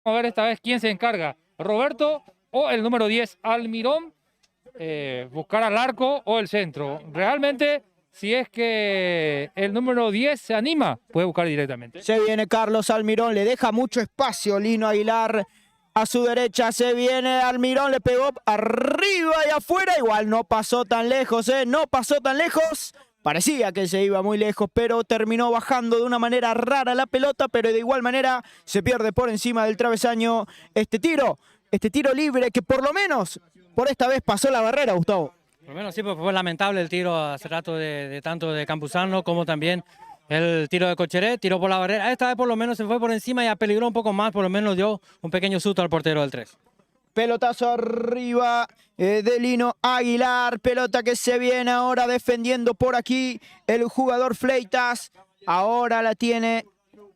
a ver esta vez quién se encarga, Roberto o el número 10, Almirón, buscar al arco o el centro. Realmente, si es que el número 10 se anima, puede buscar directamente. Se viene Carlos Almirón, le deja mucho espacio Lino Aguilar. A su derecha se viene Almirón, le pegó arriba y afuera. Igual no pasó tan lejos, no pasó tan lejos. Parecía que se iba muy lejos, pero terminó bajando de una manera rara la pelota, pero de igual manera se pierde por encima del travesaño este tiro libre que por lo menos por esta vez pasó la barrera, Gustavo. Por lo menos sí, pues fue lamentable el tiro hace rato de tanto de Campuzano como también el tiro de Cocheré, tiró por la barrera. Esta vez por lo menos se fue por encima y apeligró un poco más, por lo menos dio un pequeño susto al portero del 3. Pelotazo arriba de Lino Aguilar, pelota que se viene ahora defendiendo por aquí el jugador Fleitas. Ahora la tiene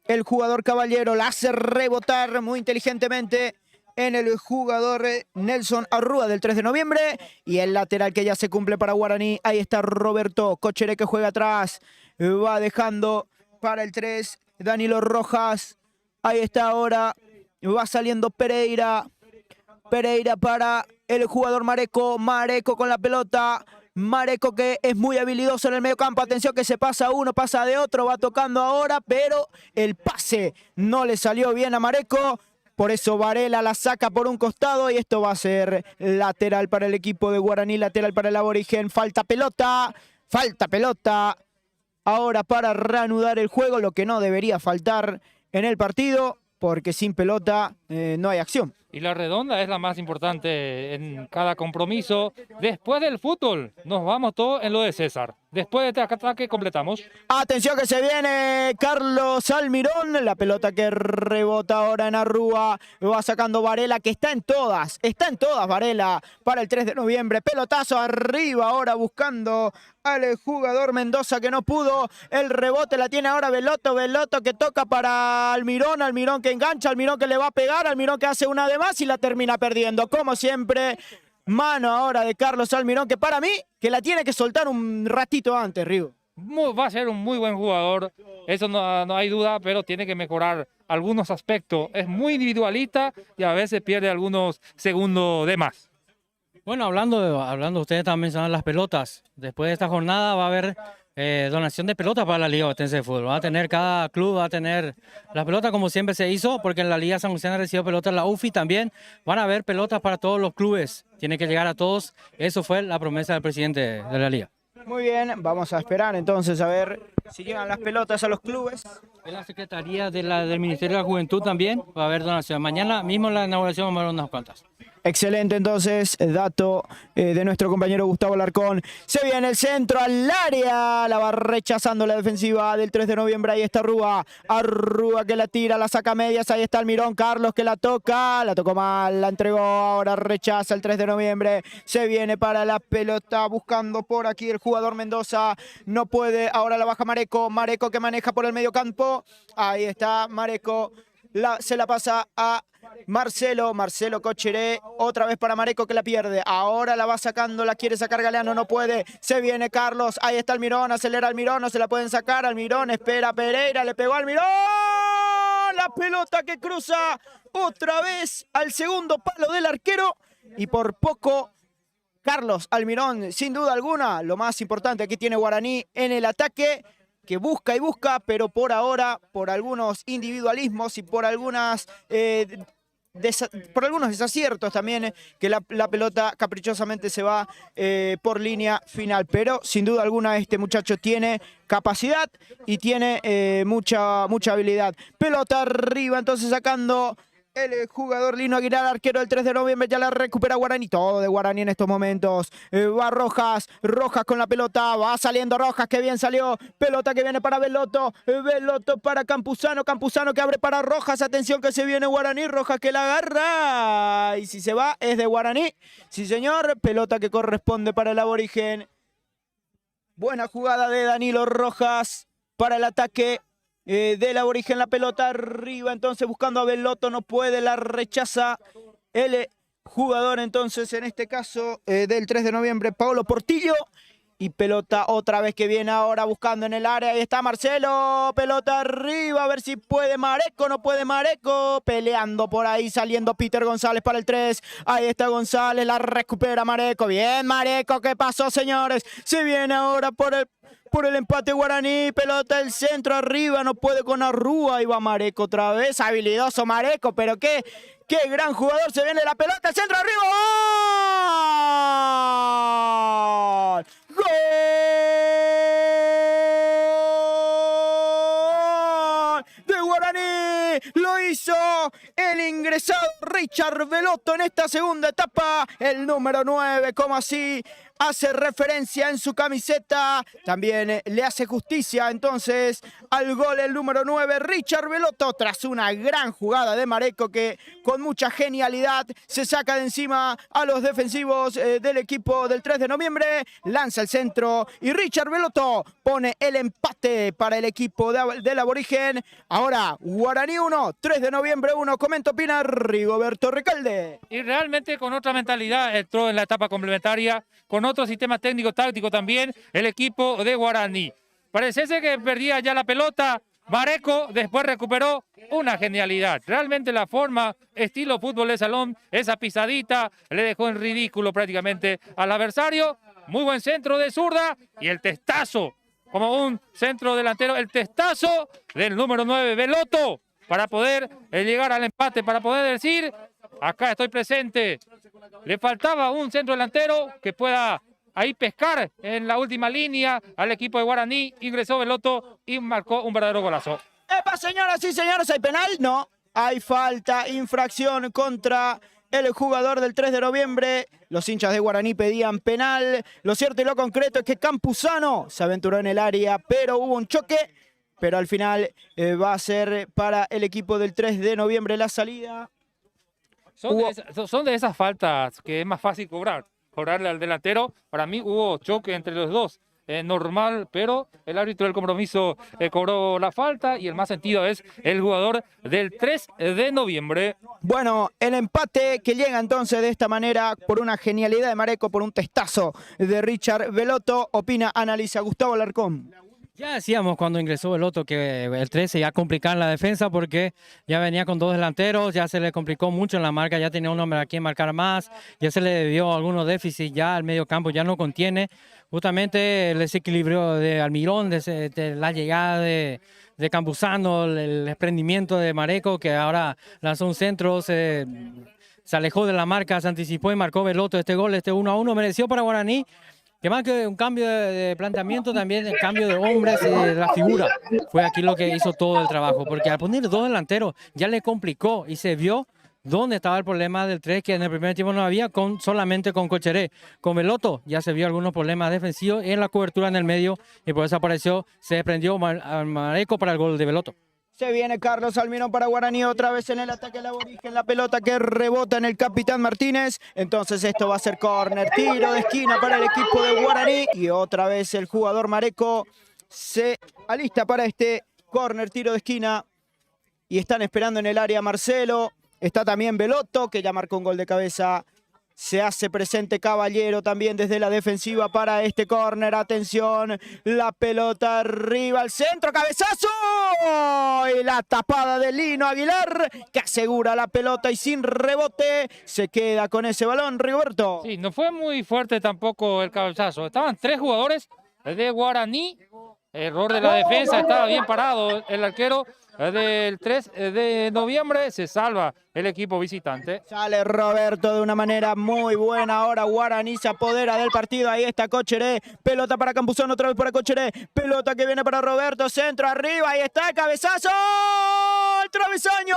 el jugador Caballero, la hace rebotar muy inteligentemente en el jugador Nelson Arrúa del 3 de noviembre. Y el lateral que ya se cumple para Guaraní, ahí está Roberto Cocheré que juega atrás, va dejando para el 3 Danilo Rojas. Ahí está ahora, va saliendo Pereira para el jugador Mareco. Mareco con la pelota. Mareco que es muy habilidoso en el medio campo. Atención que se pasa uno, pasa de otro. Va tocando ahora, pero el pase no le salió bien a Mareco. Por eso Varela la saca por un costado y esto va a ser lateral para el equipo de Guaraní. Lateral para el Aborigen. Falta pelota. Ahora para reanudar el juego, lo que no debería faltar en el partido, porque sin pelota no hay acción. Y la redonda es la más importante en cada compromiso. Después del fútbol, nos vamos todos en lo de César. Después de este ataque, completamos. Atención que se viene Carlos Almirón. La pelota que rebota ahora en Arrúa. Va sacando Varela, que está en todas Varela para el 3 de noviembre. Pelotazo arriba ahora buscando al jugador Mendoza que no pudo. El rebote la tiene ahora Veloto que toca para Almirón. Almirón que engancha, Almirón que le va a pegar. Almirón que hace una de más y la termina perdiendo. Como siempre, mano ahora de Carlos Almirón, que para mí, que la tiene que soltar un ratito antes, Rigo. Va a ser un muy buen jugador, eso no hay duda, pero tiene que mejorar algunos aspectos. Es muy individualista y a veces pierde algunos segundos de más. Bueno, hablando ustedes también mencionaron las pelotas. Después de esta jornada va a haber donación de pelotas para la Liga Ostense de Fútbol. Va a tener cada club, va a tener las pelotas como siempre se hizo, porque en la Liga San Luciana recibió pelotas, la UFI también. Van a haber pelotas para todos los clubes. Tiene que llegar a todos. Eso fue la promesa del presidente de la Liga. Muy bien, vamos a esperar entonces a ver si llegan las pelotas a los clubes. En la Secretaría del Ministerio de la Juventud también va a haber donación. Mañana mismo en la inauguración vamos a ver unas cuantas. Excelente entonces, dato de nuestro compañero Gustavo Alarcón. Se viene el centro al área, la va rechazando la defensiva del 3 de noviembre. Ahí está Arrúa que la tira, la saca a medias. Ahí está Almirón, Carlos que la tocó mal, la entregó, ahora rechaza el 3 de noviembre. Se viene para la pelota, buscando por aquí el jugador Mendoza. No puede, ahora la baja Mareco que maneja por el medio campo. Ahí está Mareco, se la pasa a Marcelo Cocheré, otra vez para Mareco que la pierde, ahora la va sacando, la quiere sacar Galeano, no puede, se viene Carlos, ahí está Almirón, acelera Almirón, no se la pueden sacar, Almirón espera Pereira, le pegó a Almirón, la pelota que cruza otra vez al segundo palo del arquero y por poco Carlos Almirón, sin duda alguna, lo más importante que tiene Guaraní en el ataque, que busca y busca, pero por ahora, por algunos individualismos y por algunos desaciertos también, que la pelota caprichosamente se va por línea final. Pero sin duda alguna este muchacho tiene capacidad y tiene mucha habilidad. Pelota arriba, entonces sacando el jugador Lino Aguilar, arquero del 3 de noviembre, ya la recupera Guaraní, todo de Guaraní en estos momentos. Va Rojas con la pelota, va saliendo Rojas, que bien salió, pelota que viene para Veloto para Campuzano que abre para Rojas, atención que se viene Guaraní, Rojas que la agarra, y si se va es de Guaraní, sí señor, pelota que corresponde para el Aborigen. Buena jugada de Danilo Rojas para el ataque del Aborigen, la pelota arriba, entonces buscando a Veloto, no puede, la rechaza el jugador entonces, en este caso del 3 de noviembre, Paolo Portillo, Y pelota otra vez que viene ahora buscando en el área. Ahí está Marcelo. Pelota arriba. A ver si puede Mareco. No puede Mareco. Peleando por ahí. Saliendo Peter González para el 3. Ahí está González. La recupera Mareco. Bien Mareco. ¿Qué pasó, señores? Se viene ahora por el empate Guaraní. Pelota del centro arriba. No puede con Arrúa. Ahí va Mareco otra vez. Habilidoso Mareco. Pero qué gran jugador. Se viene la pelota. El centro arriba. ¡Gol! ¡Gol de Guaraní! Lo hizo el ingresado Richard Velotto en esta segunda etapa. El número 9, como así hace referencia en su camiseta. También le hace justicia entonces al gol el número 9, Richard Velotto, tras una gran jugada de Mareco que con mucha genialidad se saca de encima a los defensivos del equipo del 3 de noviembre. Lanza el centro y Richard Velotto pone el empate para el equipo del Aborigen. Ahora Guaraní 1, 3 de noviembre 1. Comenta, opina Rigoberto Recalde. Y realmente con otra mentalidad entró en la etapa complementaria, con otro sistema técnico-táctico también, el equipo de Guaraní. Parecese que perdía ya la pelota. Mareco después recuperó una genialidad. Realmente la forma, estilo fútbol de salón, esa pisadita, le dejó en ridículo prácticamente al adversario. Muy buen centro de zurda y el testazo, como un centro delantero, el testazo del número 9, Velotto, para poder llegar al empate, para poder decir, acá estoy presente. Le faltaba un centro delantero que pueda ahí pescar en la última línea al equipo de Guaraní. Ingresó Velotto y marcó un verdadero golazo. ¡Epa, señoras y señores! ¿Hay penal? No. Hay falta, infracción contra el jugador del 3 de noviembre. Los hinchas de Guaraní pedían penal. Lo cierto y lo concreto es que Campuzano se aventuró en el área, pero hubo un choque. Pero al final va a ser para el equipo del 3 de noviembre la salida. Son de esas faltas que es más fácil cobrarle al delantero. Para mí hubo choque entre los dos, normal, pero el árbitro del compromiso cobró la falta y el más sentido es el jugador del 3 de noviembre. Bueno, el empate que llega entonces de esta manera por una genialidad de Mareco, por un testazo de Richard Velotto. Opina, analiza Gustavo Alarcón. Ya decíamos cuando ingresó Velotto que el 13 ya complicaba la defensa porque ya venía con dos delanteros, ya se le complicó mucho en la marca, ya tenía un hombre a quien marcar más, ya se le debió algunos déficits, ya el medio campo ya no contiene. Justamente el desequilibrio de Almirón, de la llegada de Campuzano, el desprendimiento de Mareco, que ahora lanzó un centro, se alejó de la marca, se anticipó y marcó Velotto este gol, este 1-1, mereció para Guaraní. Que más que un cambio de planteamiento, también el cambio de hombres y de la figura. Fue aquí lo que hizo todo el trabajo, porque al poner dos delanteros ya le complicó y se vio dónde estaba el problema del 3, que en el primer tiempo no había, solamente con Cocheré. Con Velotto ya se vio algunos problemas defensivos en la cobertura en el medio y por eso apareció, se desprendió Mareco para el gol de Velotto. Se viene Carlos Almirón para Guaraní, otra vez en el ataque del Aborigen, la pelota que rebota en el capitán Martínez. Entonces esto va a ser córner, tiro de esquina para el equipo de Guaraní. Y otra vez el jugador Mareco se alista para este córner, tiro de esquina. Y están esperando en el área Marcelo. Está también Velotto, que ya marcó un gol de cabeza. Se hace presente Caballero también desde la defensiva para este córner. Atención, la pelota arriba al centro, cabezazo. Y la tapada de Lino Aguilar, que asegura la pelota y sin rebote se queda con ese balón, Rigoberto. Sí, no fue muy fuerte tampoco el cabezazo. Estaban tres jugadores de Guaraní. Error de la defensa, estaba bien parado el arquero del 3 de noviembre. Se salva el equipo visitante. Sale Roberto de una manera muy buena. Ahora Guaraní se apodera del partido. Ahí está Cocheré. Pelota para Campuzano, otra vez para Cocheré. Pelota que viene para Roberto. Centro arriba. Ahí está, cabezazo. ¡El travesaño!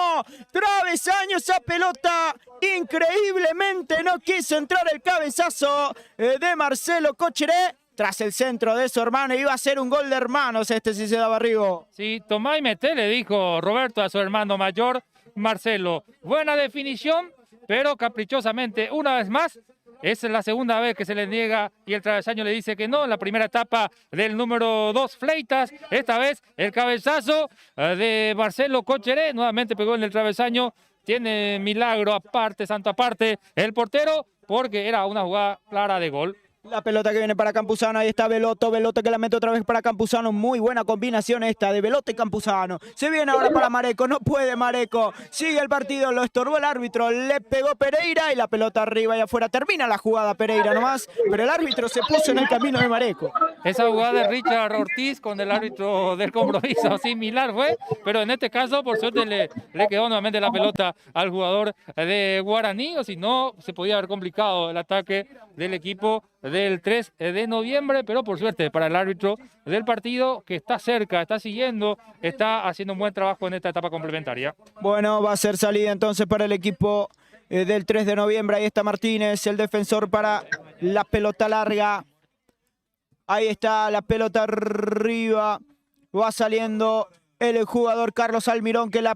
Travesaño, esa pelota. Increíblemente no quiso entrar el cabezazo de Marcelo Cocheré. Tras el centro de su hermano, iba a ser un gol de hermanos este si se daba Rigo. Sí, tomá y meté, le dijo Roberto a su hermano mayor, Marcelo. Buena definición, pero caprichosamente, una vez más, es la segunda vez que se le niega y el travesaño le dice que no. En la primera etapa del número 2, Fleitas, esta vez el cabezazo de Marcelo Cocheré, nuevamente pegó en el travesaño. Tiene milagro aparte, santo aparte, el portero, porque era una jugada clara de gol. La pelota que viene para Campuzano, ahí está Veloto que la mete otra vez para Campuzano, muy buena combinación esta de Veloto y Campuzano. Se viene ahora para Mareco, no puede Mareco, sigue el partido, lo estorbó el árbitro, le pegó Pereira y la pelota arriba y afuera, termina la jugada Pereira nomás, pero el árbitro se puso en el camino de Mareco. Esa jugada de Richard Ortiz con el árbitro del compromiso similar fue, pero en este caso por suerte le quedó nuevamente la pelota al jugador de Guaraní, o si no se podía haber complicado el ataque del equipo del 3 de noviembre, pero por suerte para el árbitro del partido que está cerca, está siguiendo, está haciendo un buen trabajo en esta etapa complementaria. Bueno, va a ser salida entonces para el equipo del 3 de noviembre. Ahí está Martínez, el defensor para la pelota larga. Ahí está la pelota arriba. Va saliendo el jugador Carlos Almirón que la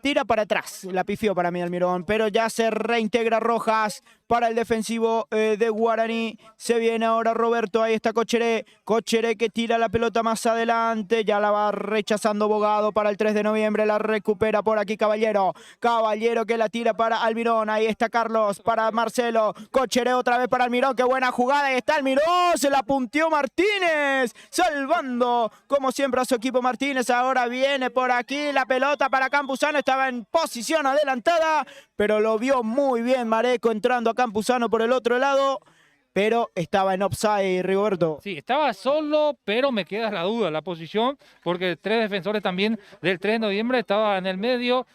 tira para atrás. La pifió para mí Almirón, pero ya se reintegra Rojas para el defensivo de Guaraní. Se viene ahora Roberto, ahí está Cocheré. Cocheré que tira la pelota más adelante. Ya la va rechazando Bogado para el 3 de noviembre. La recupera por aquí Caballero. Caballero que la tira para Almirón. Ahí está Carlos para Marcelo. Cocheré otra vez para Almirón. Qué buena jugada. Ahí está Almirón. Se la punteó Martínez. Salvando como siempre a su equipo Martínez. Ahora viene por aquí la pelota para Campuzano. Estaba en posición adelantada, pero lo vio muy bien Mareco entrando a Campuzano por el otro lado, pero estaba en offside, Rigoberto. Sí, estaba solo, pero me queda la duda, la posición, porque 3 defensores también del 3 de noviembre estaban en el medio,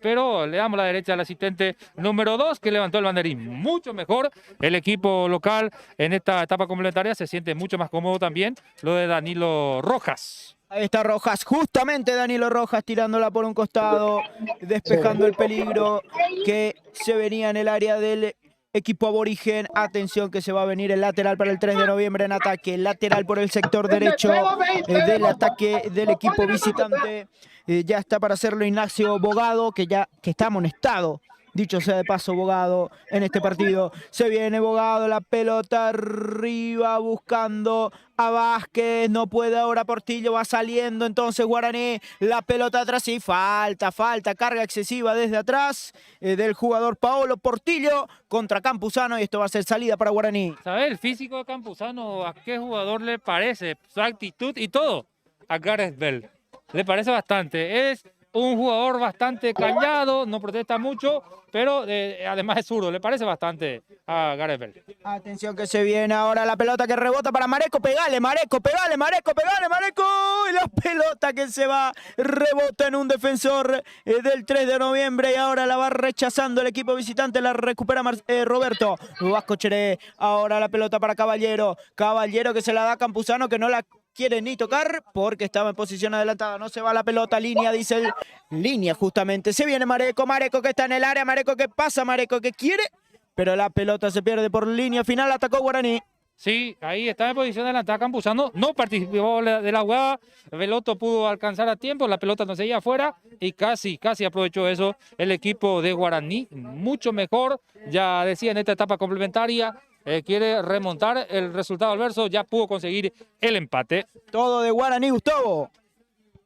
pero le damos la derecha al asistente número 2 que levantó el banderín. Mucho mejor el equipo local en esta etapa complementaria, se siente mucho más cómodo también lo de Danilo Rojas. Ahí está Rojas, justamente Danilo Rojas tirándola por un costado, despejando el peligro que se venía en el área del equipo aborigen. Atención que se va a venir el lateral para el 3 de noviembre en ataque. Lateral por el sector derecho del ataque del equipo visitante. Ya está para hacerlo Ignacio Bogado, que está amonestado. Dicho sea de paso, Bogado en este partido. Se viene Bogado, la pelota arriba buscando a Vázquez. No puede ahora Portillo, va saliendo entonces Guaraní. La pelota atrás y falta, carga excesiva desde atrás del jugador Paolo Portillo contra Campuzano. Y esto va a ser salida para Guaraní. ¿Sabes el físico de Campuzano? ¿A qué jugador le parece? Su actitud y todo. A Gareth Bale. Le parece bastante. Es un jugador bastante callado, no protesta mucho, pero además es zurdo, le parece bastante a Gareth Bale. Atención que se viene ahora la pelota que rebota para Mareco, pegale Mareco. Y la pelota que se va, rebota en un defensor del 3 de noviembre y ahora la va rechazando el equipo visitante, la recupera Roberto. Vasco Cheré, ahora la pelota para Caballero. Caballero que se la da a Campuzano que no la quiere ni tocar porque estaba en posición adelantada. No se va la pelota, línea, dice el línea justamente. Se viene Mareco que está en el área, Mareco que pasa, Mareco que quiere, pero la pelota se pierde por línea final, atacó Guaraní. Sí, ahí estaba en posición adelantada Campuzano, no participó de la jugada, Veloto pudo alcanzar a tiempo, la pelota no seguía afuera y casi aprovechó eso el equipo de Guaraní, mucho mejor, ya decía en esta etapa complementaria. Quiere remontar el resultado adverso, ya pudo conseguir el empate. Todo de Guaraní, Gustavo.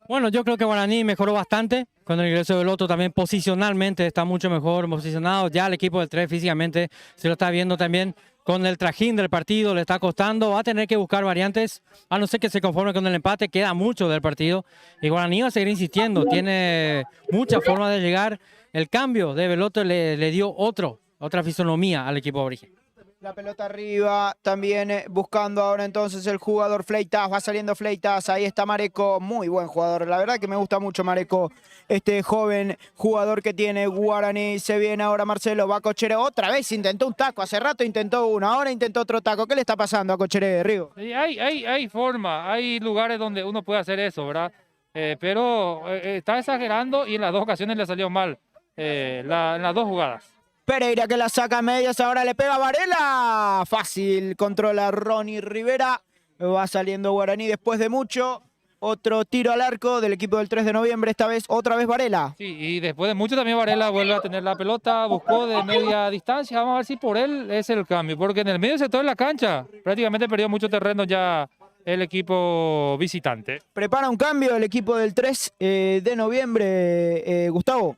Bueno, yo creo que Guaraní mejoró bastante con el ingreso de Veloto, también posicionalmente está mucho mejor posicionado. Ya el equipo del 3 físicamente se lo está viendo también con el trajín del partido, le está costando, va a tener que buscar variantes, a no ser que se conforme con el empate, queda mucho del partido. Y Guaraní va a seguir insistiendo, tiene muchas formas de llegar. El cambio de Veloto le dio otra fisonomía al equipo aborigen. La pelota arriba, también buscando ahora entonces el jugador Fleitas, va saliendo Fleitas, ahí está Mareco, muy buen jugador, la verdad que me gusta mucho Mareco, este joven jugador que tiene Guaraní. Se viene ahora Marcelo, va a Cocheré, otra vez intentó un taco, hace rato intentó uno, ahora intentó otro taco. ¿Qué le está pasando a Cocheré, Rigo? Sí, hay forma, hay lugares donde uno puede hacer eso, ¿verdad? Pero está exagerando y en las dos ocasiones le salió mal, en las dos jugadas. Pereira que la saca a medias, ahora le pega a Varela. Fácil, controla Ronnie Rivera. Va saliendo Guaraní después de mucho. Otro tiro al arco del equipo del 3 de noviembre, esta vez otra vez Varela. Sí, y después de mucho también Varela vuelve a tener la pelota, buscó de media distancia. Vamos a ver si por él es el cambio, porque en el medio sector de la cancha prácticamente perdió mucho terreno ya el equipo visitante. Prepara un cambio el equipo del 3 de noviembre, Gustavo.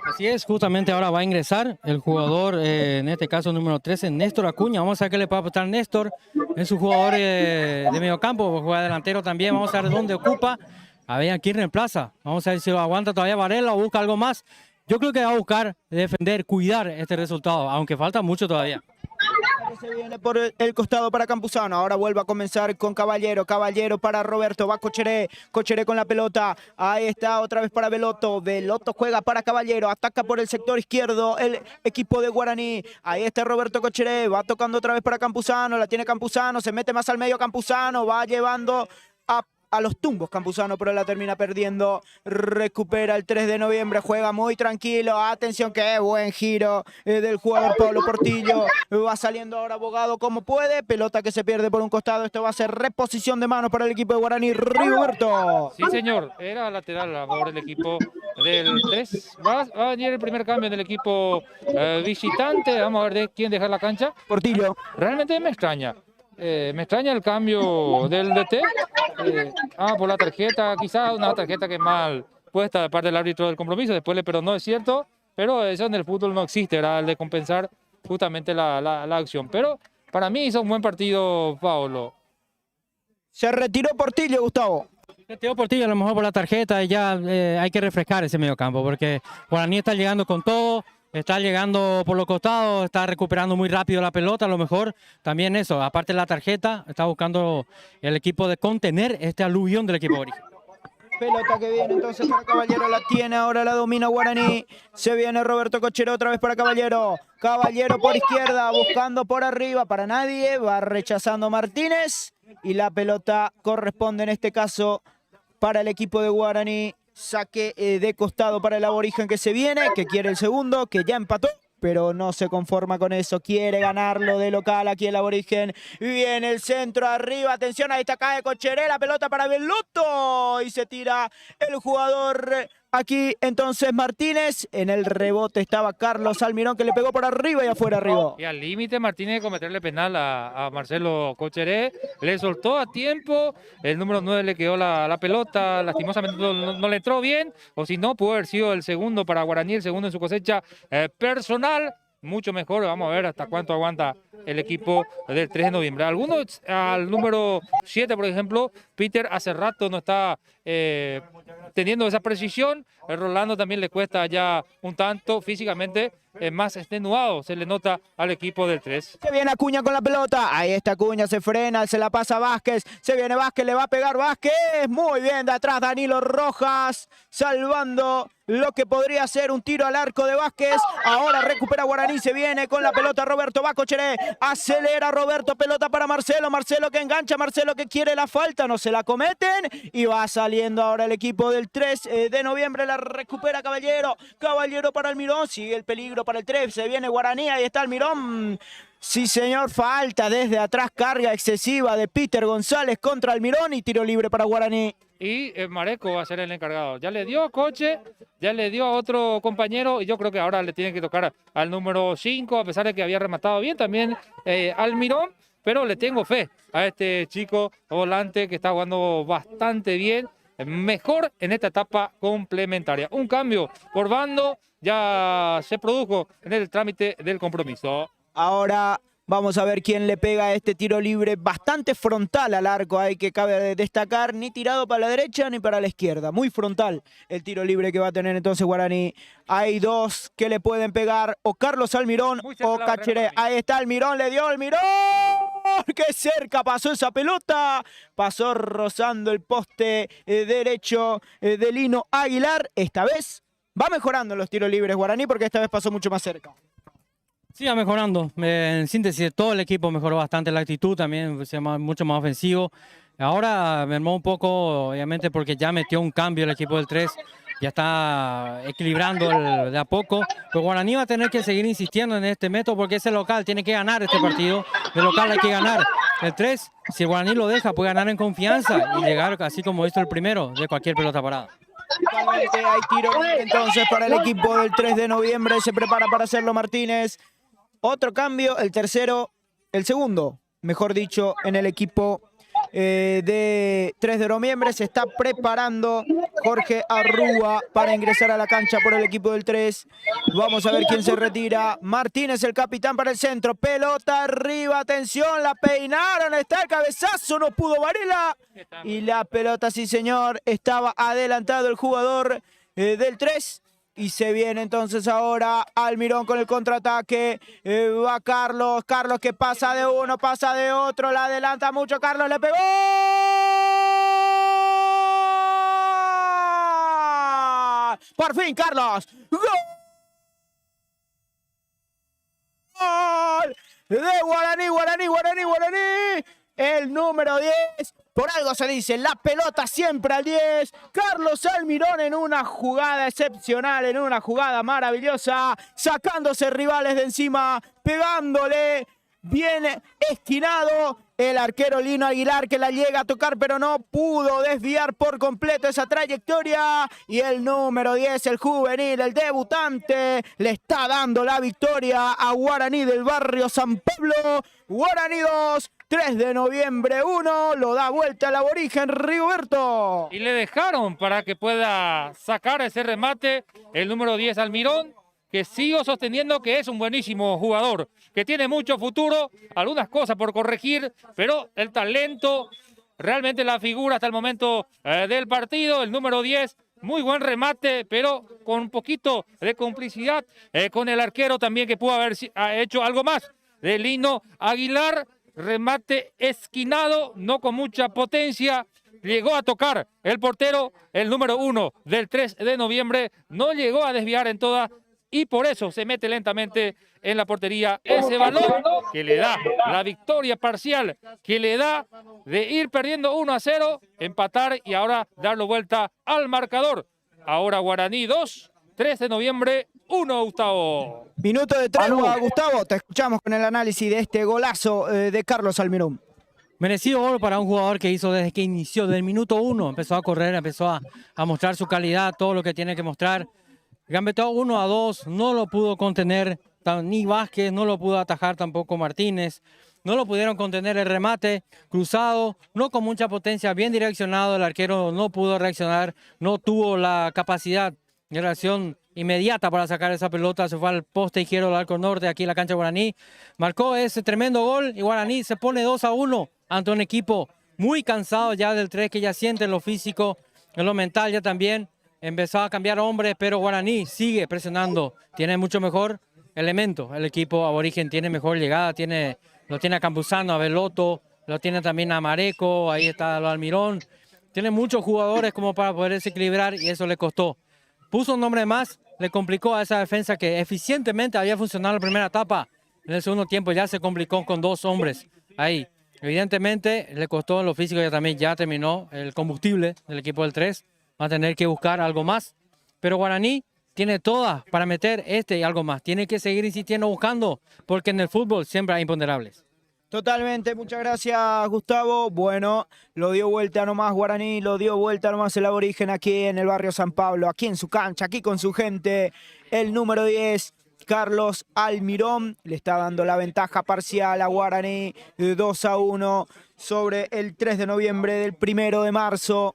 Así es, justamente ahora va a ingresar el jugador, en este caso número 13, Néstor Acuña. Vamos a ver qué le puede aportar Néstor. Es un jugador de mediocampo, juega delantero también. Vamos a ver dónde ocupa. A ver a quién reemplaza. Vamos a ver si lo aguanta todavía Varela o busca algo más. Yo creo que va a buscar defender, cuidar este resultado, aunque falta mucho todavía. Se viene por el costado para Campuzano. Ahora vuelve a comenzar con Caballero. Caballero para Roberto. Va Cocheré. Cocheré con la pelota. Ahí está otra vez para Beloto. Beloto juega para Caballero. Ataca por el sector izquierdo el equipo de Guaraní. Ahí está Roberto Cocheré. Va tocando otra vez para Campuzano. La tiene Campuzano. Se mete más al medio Campuzano. Va llevando a los tumbos Campuzano, pero la termina perdiendo. Recupera el 3 de noviembre, juega muy tranquilo. Atención, que buen giro del jugador Pablo Portillo. Va saliendo ahora Abogado como puede. Pelota que se pierde por un costado. Esto va a ser reposición de manos para el equipo de Guaraní. Rigoberto. Sí, señor, era lateral a favor del equipo del 3. Va a venir el primer cambio del equipo visitante. Vamos a ver de quién dejar la cancha. Portillo. Realmente me extraña. Me extraña el cambio del DT. Por la tarjeta, quizás una tarjeta que es mal puesta de parte del árbitro del compromiso, después le perdonó, es cierto, pero eso en el fútbol no existe, ¿verdad? El de compensar justamente la acción. Pero para mí hizo un buen partido Paolo. Se retiró Portillo, Gustavo. Retiró Portillo a lo mejor por la tarjeta y ya hay que refrescar ese mediocampo porque Guaraní está llegando con todo. Está llegando por los costados, está recuperando muy rápido la pelota, a lo mejor también eso, aparte de la tarjeta, está buscando el equipo de contener este aluvión del equipo de origen. Pelota que viene entonces para Caballero, la tiene, ahora la domina Guaraní. Se viene Roberto Cocheré otra vez para Caballero. Caballero por izquierda, buscando por arriba para nadie, va rechazando Martínez y la pelota corresponde en este caso para el equipo de Guaraní. Saque de costado para el aborigen que se viene, que quiere el segundo, que ya empató, pero no se conforma con eso. Quiere ganarlo de local aquí el aborigen. Viene el centro arriba, atención, ahí está, cae Cocheré, la pelota para Beloto y se tira el jugador. Aquí entonces Martínez, en el rebote estaba Carlos Almirón que le pegó por arriba y afuera arriba. Y al límite Martínez de cometerle penal a Marcelo Cocheré, le soltó a tiempo, el número 9 le quedó la pelota, lastimosamente no le entró bien, o si no pudo haber sido el segundo para Guaraní, el segundo en su cosecha personal. Mucho mejor, vamos a ver hasta cuánto aguanta el equipo del 3 de noviembre. Algunos, al número 7, por ejemplo, Peter hace rato no está teniendo esa precisión. Rolando también le cuesta ya un tanto, físicamente más extenuado se le nota al equipo del 3. Se viene Acuña con la pelota, ahí está Acuña, se frena, se la pasa a Vázquez, se viene Vázquez, le va a pegar Vázquez, muy bien de atrás Danilo Rojas, salvando lo que podría ser un tiro al arco de Vázquez. Ahora recupera Guaraní, se viene con la pelota Roberto, va Cocheré, acelera Roberto, pelota para Marcelo, Marcelo que engancha, Marcelo que quiere la falta, no se la cometen y va saliendo ahora el equipo del 3 de noviembre, la recupera Caballero, Caballero para Almirón, sigue el peligro para el 3, se viene Guaraní, ahí está Almirón. Sí, señor, falta desde atrás, carga excesiva de Peter González contra Almirón y tiro libre para Guaraní. Y Mareco va a ser el encargado. Ya le dio a Coche, ya le dio a otro compañero y yo creo que ahora le tiene que tocar al número 5, a pesar de que había rematado bien también Almirón, pero le tengo fe a este chico volante que está jugando bastante bien, mejor en esta etapa complementaria. Un cambio por bando ya se produjo en el trámite del compromiso. Ahora vamos a ver quién le pega este tiro libre bastante frontal al arco. Hay que cabe destacar, ni tirado para la derecha ni para la izquierda. Muy frontal el tiro libre que va a tener entonces Guaraní. Hay dos que le pueden pegar, o Carlos Almirón o Cacheré. Ahí está Almirón, le dio Almirón. ¡Qué cerca pasó esa pelota! Pasó rozando el poste derecho de Lino Aguilar. Esta vez va mejorando los tiros libres Guaraní porque esta vez pasó mucho más cerca. Sí, va mejorando. En síntesis, todo el equipo mejoró bastante, la actitud también se llama mucho más ofensivo. Ahora mermó un poco, obviamente, porque ya metió un cambio el equipo del 3. Ya está equilibrando de a poco. Pero Guaraní va a tener que seguir insistiendo en este método porque ese local tiene que ganar este partido. El local hay que ganar. El 3, si el Guaraní lo deja, puede ganar en confianza y llegar así como hizo el primero de cualquier pelota parada. Hay tiro entonces para el equipo del 3 de noviembre. Se prepara para hacerlo Martínez. Otro cambio, el tercero, el segundo, mejor dicho, en el equipo de 3 de noviembre. Se está preparando Jorge Arrúa para ingresar a la cancha por el equipo del 3. Vamos a ver quién se retira. Martínez, el capitán, para el centro. Pelota arriba, atención, la peinaron. Está el cabezazo, no pudo Varela. Y la pelota, sí señor, estaba adelantado el jugador del 3. Y se viene entonces ahora Almirón con el contraataque. Va Carlos. Carlos que pasa de uno, pasa de otro. La adelanta mucho. Carlos le pegó. Por fin, Carlos. ¡Gol! De Guaraní, Guaraní, Guaraní, Guaraní. El número 10. Por algo se dice, la pelota siempre al 10. Carlos Almirón en una jugada excepcional, en una jugada maravillosa, sacándose rivales de encima, pegándole, bien esquinado. El arquero Lino Aguilar que la llega a tocar, pero no pudo desviar por completo esa trayectoria. Y el número 10, el juvenil, el debutante, le está dando la victoria a Guaraní del barrio San Pablo. Guaraní 2, 3 de noviembre 1, lo da vuelta el aborigen Rigoberto. Y le dejaron para que pueda sacar ese remate el número 10 Almirón, que sigo sosteniendo que es un buenísimo jugador, que tiene mucho futuro, algunas cosas por corregir, pero el talento, realmente la figura hasta el momento del partido, el número 10, muy buen remate, pero con un poquito de complicidad con el arquero también, que pudo haber hecho algo más, de Lino Aguilar. Remate esquinado, no con mucha potencia, llegó a tocar el portero, el número 1 del 3 de noviembre, no llegó a desviar en toda, y por eso se mete lentamente en la portería ese balón que le da la victoria parcial, que le da de ir perdiendo 1-0, empatar y ahora darlo vuelta al marcador. Ahora Guaraní 2, 3 de noviembre 1, Gustavo. Minuto de tregua, Gustavo, te escuchamos con el análisis de este golazo de Carlos Almirón. Merecido gol para un jugador que hizo desde que inició, del minuto 1, empezó a correr, empezó a mostrar su calidad, todo lo que tiene que mostrar. Gambetó 1-2, no lo pudo contener ni Vázquez, no lo pudo atajar tampoco Martínez. No lo pudieron contener el remate, cruzado, no con mucha potencia, bien direccionado. El arquero no pudo reaccionar, no tuvo la capacidad de reacción inmediata para sacar esa pelota. Se fue al poste izquierdo del arco norte, aquí en la cancha de Guaraní. Marcó ese tremendo gol y Guaraní se pone 2-1 ante un equipo muy cansado ya del 3, que ya siente en lo físico, en lo mental ya también. Empezó a cambiar hombres, pero Guaraní sigue presionando. Tiene mucho mejor elemento. El equipo aborigen tiene mejor llegada, lo tiene a Campuzano, a Beloto, lo tiene también a Mareco, ahí está lo Almirón. Tiene muchos jugadores como para poder desequilibrar y eso le costó. Puso un nombre más, le complicó a esa defensa que eficientemente había funcionado en la primera etapa. En el segundo tiempo ya se complicó con 2 hombres ahí. Evidentemente le costó en lo físico, ya también ya terminó el combustible del equipo del 3. Va a tener que buscar algo más. Pero Guaraní tiene todas para meter y algo más. Tiene que seguir insistiendo, buscando, porque en el fútbol siempre hay imponderables. Totalmente, muchas gracias Gustavo. Bueno, lo dio vuelta nomás Guaraní, lo dio vuelta nomás el aborigen aquí en el barrio San Pablo, aquí en su cancha, aquí con su gente. El número 10, Carlos Almirón, le está dando la ventaja parcial a Guaraní, 2-1 sobre el 3 de noviembre del 1 de marzo.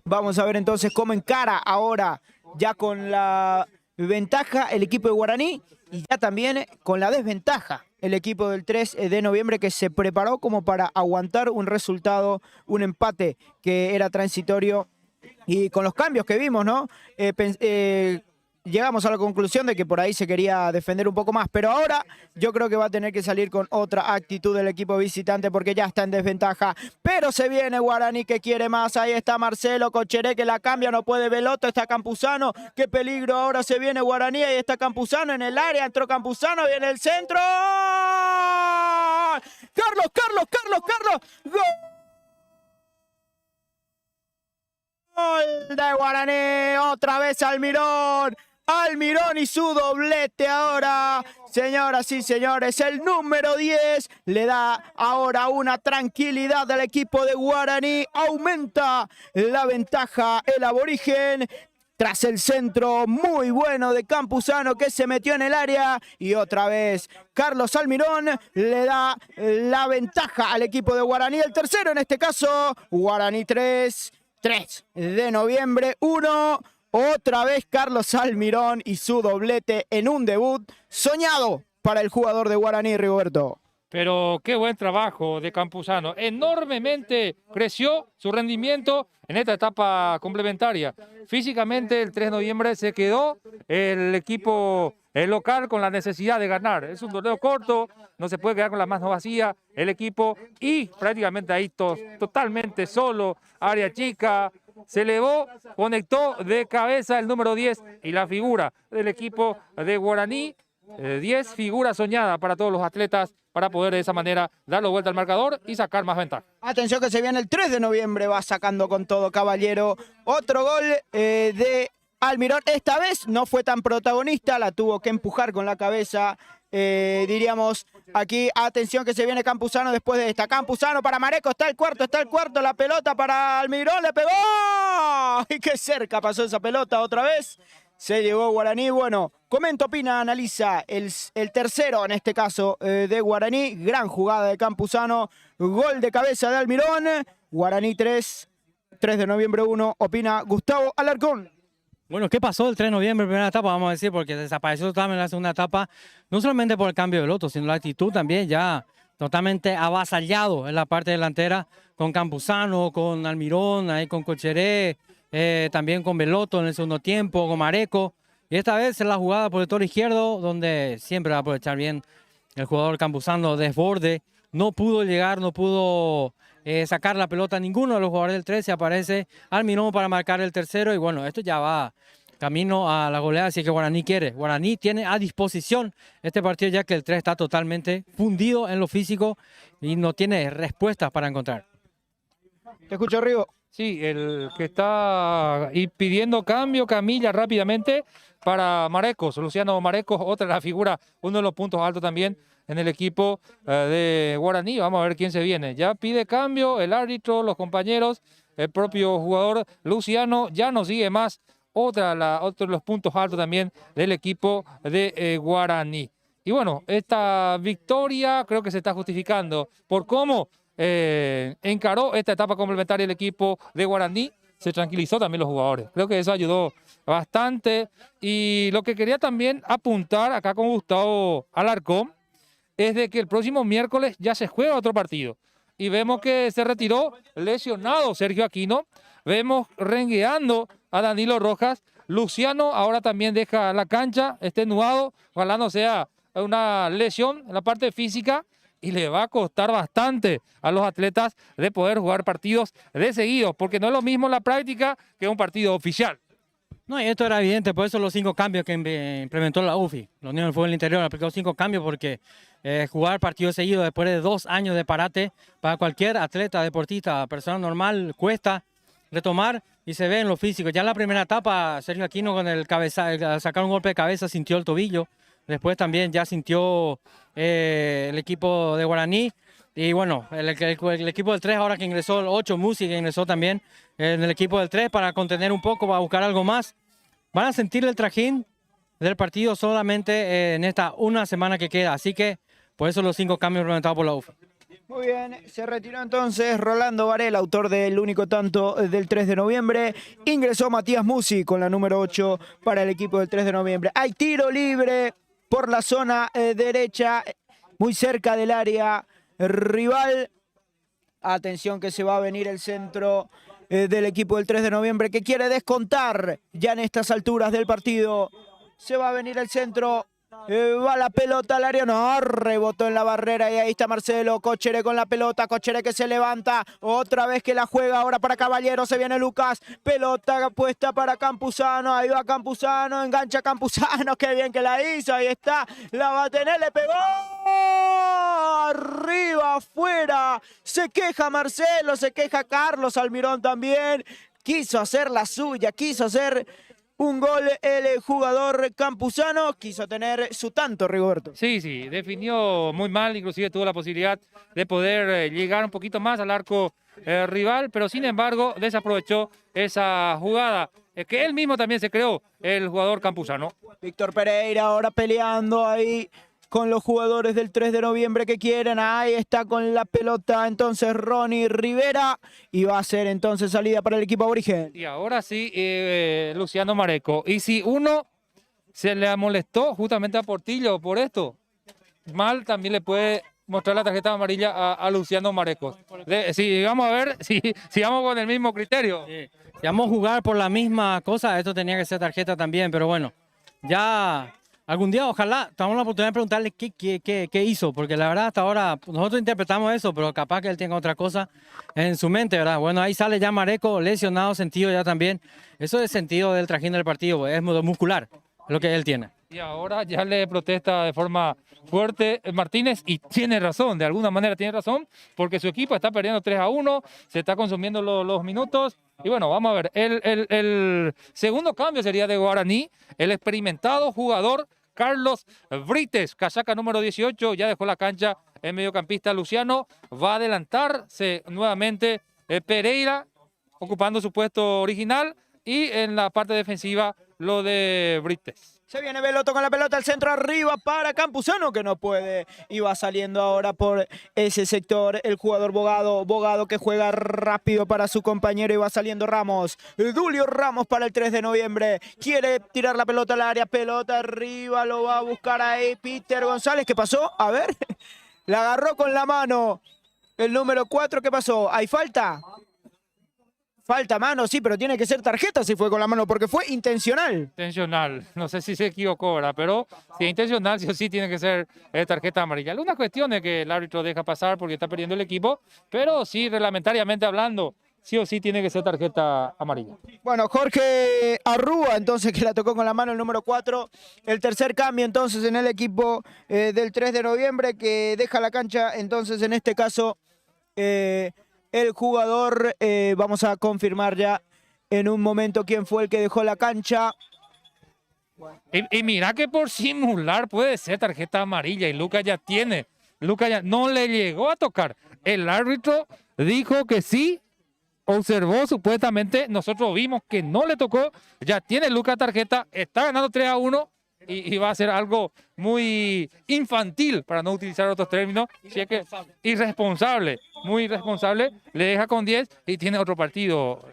Vamos a ver entonces cómo encara ahora, ya con la ventaja el equipo de Guaraní y ya también con la desventaja el equipo del 3 de noviembre, que se preparó como para aguantar un resultado, un empate que era transitorio. Y con los cambios que vimos, ¿no? Llegamos a la conclusión de que por ahí se quería defender un poco más, pero ahora yo creo que va a tener que salir con otra actitud del equipo visitante porque ya está en desventaja. Pero se viene Guaraní, que quiere más. Ahí está Marcelo Cocheré, que la cambia, no puede Beloto, está Campuzano. Qué peligro, ahora se viene Guaraní, ahí está Campuzano en el área, entró Campuzano, viene el centro. Carlos, ¡gol! Gol de Guaraní, otra vez Almirón. Almirón y su doblete ahora. Señoras y señores, el número 10 le da ahora una tranquilidad al equipo de Guaraní. Aumenta la ventaja el aborigen. tras el centro muy bueno de Campuzano que se metió en el área y otra vez Carlos Almirón le da la ventaja al equipo de Guaraní. El tercero en este caso, Guaraní 3 de noviembre 1. Otra vez Carlos Almirón y su doblete en un debut soñado para el jugador de Guaraní, Rigoberto. Pero qué buen trabajo de Campuzano. Enormemente creció su rendimiento en esta etapa complementaria. Físicamente, el 3 de noviembre se quedó el equipo local con la necesidad de ganar. Es un torneo corto, no se puede quedar con la mano vacía el equipo y prácticamente ahí totalmente solo, área chica, se elevó, conectó de cabeza el número 10 y la figura del equipo de Guaraní. 10 figuras soñadas para todos los atletas para poder de esa manera darle vuelta al marcador y sacar más ventaja. Atención que se viene el 3 de noviembre, va sacando con todo Caballero. Otro gol de Almirón. Esta vez no fue tan protagonista, la tuvo que empujar con la cabeza. Diríamos aquí, atención que se viene Campuzano después de esta. Campuzano para Mareco, está el cuarto, la pelota para Almirón, le pegó. Y qué cerca pasó esa pelota otra vez. Se llevó Guaraní. Bueno, comenta, opina, analiza el tercero en este caso de Guaraní. Gran jugada de Campuzano. Gol de cabeza de Almirón. Guaraní 3 de noviembre 1. Opina Gustavo Alarcón. Bueno, ¿qué pasó el 3 de noviembre, primera etapa? Vamos a decir, porque desapareció totalmente la segunda etapa, no solamente por el cambio de loto, sino la actitud también ya totalmente avasallado en la parte delantera, con Campuzano, con Almirón, ahí con Cocheré, también con Beloto en el segundo tiempo, con Mareco. Y esta vez en la jugada por el sector izquierdo, donde siempre va a aprovechar bien el jugador Campuzano, desborde, no pudo llegar, no pudo sacar la pelota a ninguno de los jugadores del 13, aparece Almirón para marcar el tercero y bueno, esto ya va camino a la goleada, así que Guaraní quiere. Guaraní tiene a disposición este partido ya que el 3 está totalmente fundido en lo físico y no tiene respuestas para encontrar. Te escucho, Rigo. Sí, el que está pidiendo cambio, Camilla, rápidamente para Marecos, Luciano Marecos, otra de las figuras, uno de los puntos altos también en el equipo de Guaraní. Vamos a ver quién se viene. Ya pide cambio el árbitro, los compañeros, el propio jugador Luciano ya no sigue más. Otro de los puntos altos también del equipo de Guaraní. Y bueno, esta victoria creo que se está justificando por cómo encaró esta etapa complementaria el equipo de Guaraní. Se tranquilizó también los jugadores. Creo que eso ayudó bastante. Y lo que quería también apuntar acá con Gustavo Alarcón es de que el próximo miércoles ya se juega otro partido. Y vemos que se retiró lesionado Sergio Aquino. Vemos rengueando a Danilo Rojas. Luciano ahora también deja la cancha, extenuado. Ojalá no sea una lesión en la parte física. Y le va a costar bastante a los atletas de poder jugar partidos de seguidos. Porque no es lo mismo la práctica que un partido oficial. No, y esto era evidente, por eso los 5 cambios que implementó la UFI. La Unión del Fútbol del Interior aplicó 5 cambios porque jugar partidos seguidos después de 2 años de parate para cualquier atleta, deportista, persona normal, cuesta retomar y se ve en lo físico. Ya en la primera etapa, Sergio Aquino con al sacar un golpe de cabeza sintió el tobillo. Después también ya sintió el equipo de Guaraní. Y bueno, el equipo del 3 ahora que ingresó el 8, Musi que ingresó también en el equipo del 3 para contener un poco, para buscar algo más. Van a sentir el trajín del partido solamente en esta una semana que queda. Así que por eso los 5 cambios implementados por la UFA. Muy bien, se retiró entonces Rolando Varela, autor del único tanto del 3 de noviembre. Ingresó Matías Musi con la número 8 para el equipo del 3 de noviembre. Hay tiro libre por la zona derecha, muy cerca del área rival. Atención que se va a venir el centro del equipo del 3 de noviembre que quiere descontar ya en estas alturas del partido. Se va a venir el centro. Va la pelota al área, no, rebotó en la barrera y ahí está Marcelo Cocheré con la pelota, Cocheré que se levanta, otra vez que la juega ahora para Caballero, se viene Lucas, pelota puesta para Campuzano, ahí va Campuzano, engancha Campuzano, qué bien que la hizo, ahí está, la va a tener, le pegó, arriba, afuera, se queja Marcelo, se queja Carlos Almirón también, quiso hacer la suya, quiso hacer un gol el jugador Campuzano, quiso tener su tanto, Rigoberto. Sí, definió muy mal, inclusive tuvo la posibilidad de poder llegar un poquito más al arco rival, pero sin embargo desaprovechó esa jugada. que él mismo también se creó, el jugador campuzano. Víctor Pereira ahora peleando ahí con los jugadores del 3 de noviembre que quieren. Ahí está con la pelota entonces Ronnie Rivera. Y va a ser entonces salida para el equipo aborigen. Y ahora sí, Luciano Mareco. Y si uno se le molestó justamente a Portillo por esto, mal también le puede mostrar la tarjeta amarilla a Luciano Mareco. Si vamos a ver, si vamos con el mismo criterio. Sí. Si vamos a jugar por la misma cosa, esto tenía que ser tarjeta también, pero bueno, ya algún día ojalá tengamos la oportunidad de preguntarle qué hizo, porque la verdad hasta ahora nosotros interpretamos eso, pero capaz que él tenga otra cosa en su mente, ¿verdad? Bueno, ahí sale ya Mareco, lesionado, sentido ya también. Eso es sentido del trajín del partido, es muscular, lo que él tiene. Y ahora ya le protesta de forma fuerte Martínez y tiene razón, de alguna manera tiene razón, porque su equipo está perdiendo 3-1, se está consumiendo los minutos. Y bueno, vamos a ver, el segundo cambio sería de Guaraní, el experimentado jugador Carlos Brites, casaca número 18, ya dejó la cancha el mediocampista Luciano, va a adelantarse nuevamente Pereira, ocupando su puesto original, y en la parte defensiva lo de Brites. Se viene Beloto con la pelota al centro arriba para Campuzano que no puede. Y va saliendo ahora por ese sector el jugador Bogado que juega rápido para su compañero y va saliendo Ramos. Dulio Ramos para el 3 de noviembre. Quiere tirar la pelota al área. Pelota arriba, lo va a buscar ahí Peter González. ¿Qué pasó? A ver. La agarró con la mano. El número 4, ¿qué pasó? ¿Hay falta? Falta mano, sí, pero tiene que ser tarjeta si fue con la mano, porque fue intencional. Intencional, no sé si se equivocó, ¿verdad? Pero si es intencional, sí o sí tiene que ser tarjeta amarilla. Algunas cuestiones que el árbitro deja pasar porque está perdiendo el equipo, pero sí, reglamentariamente hablando, sí o sí tiene que ser tarjeta amarilla. Bueno, Jorge Arrúa, entonces, que la tocó con la mano el número 4. El tercer cambio, entonces, en el equipo del 3 de noviembre, que deja la cancha, entonces, en este caso, el jugador, vamos a confirmar ya en un momento quién fue el que dejó la cancha. Y mira que por simular puede ser tarjeta amarilla y Lucas ya tiene. Lucas ya no le llegó a tocar. El árbitro dijo que sí, observó supuestamente, nosotros vimos que no le tocó, ya tiene Lucas tarjeta, está ganando 3-1 y va a ser algo muy infantil, para no utilizar otros términos, si es que irresponsable, muy irresponsable, le deja con 10 y tiene otro partido.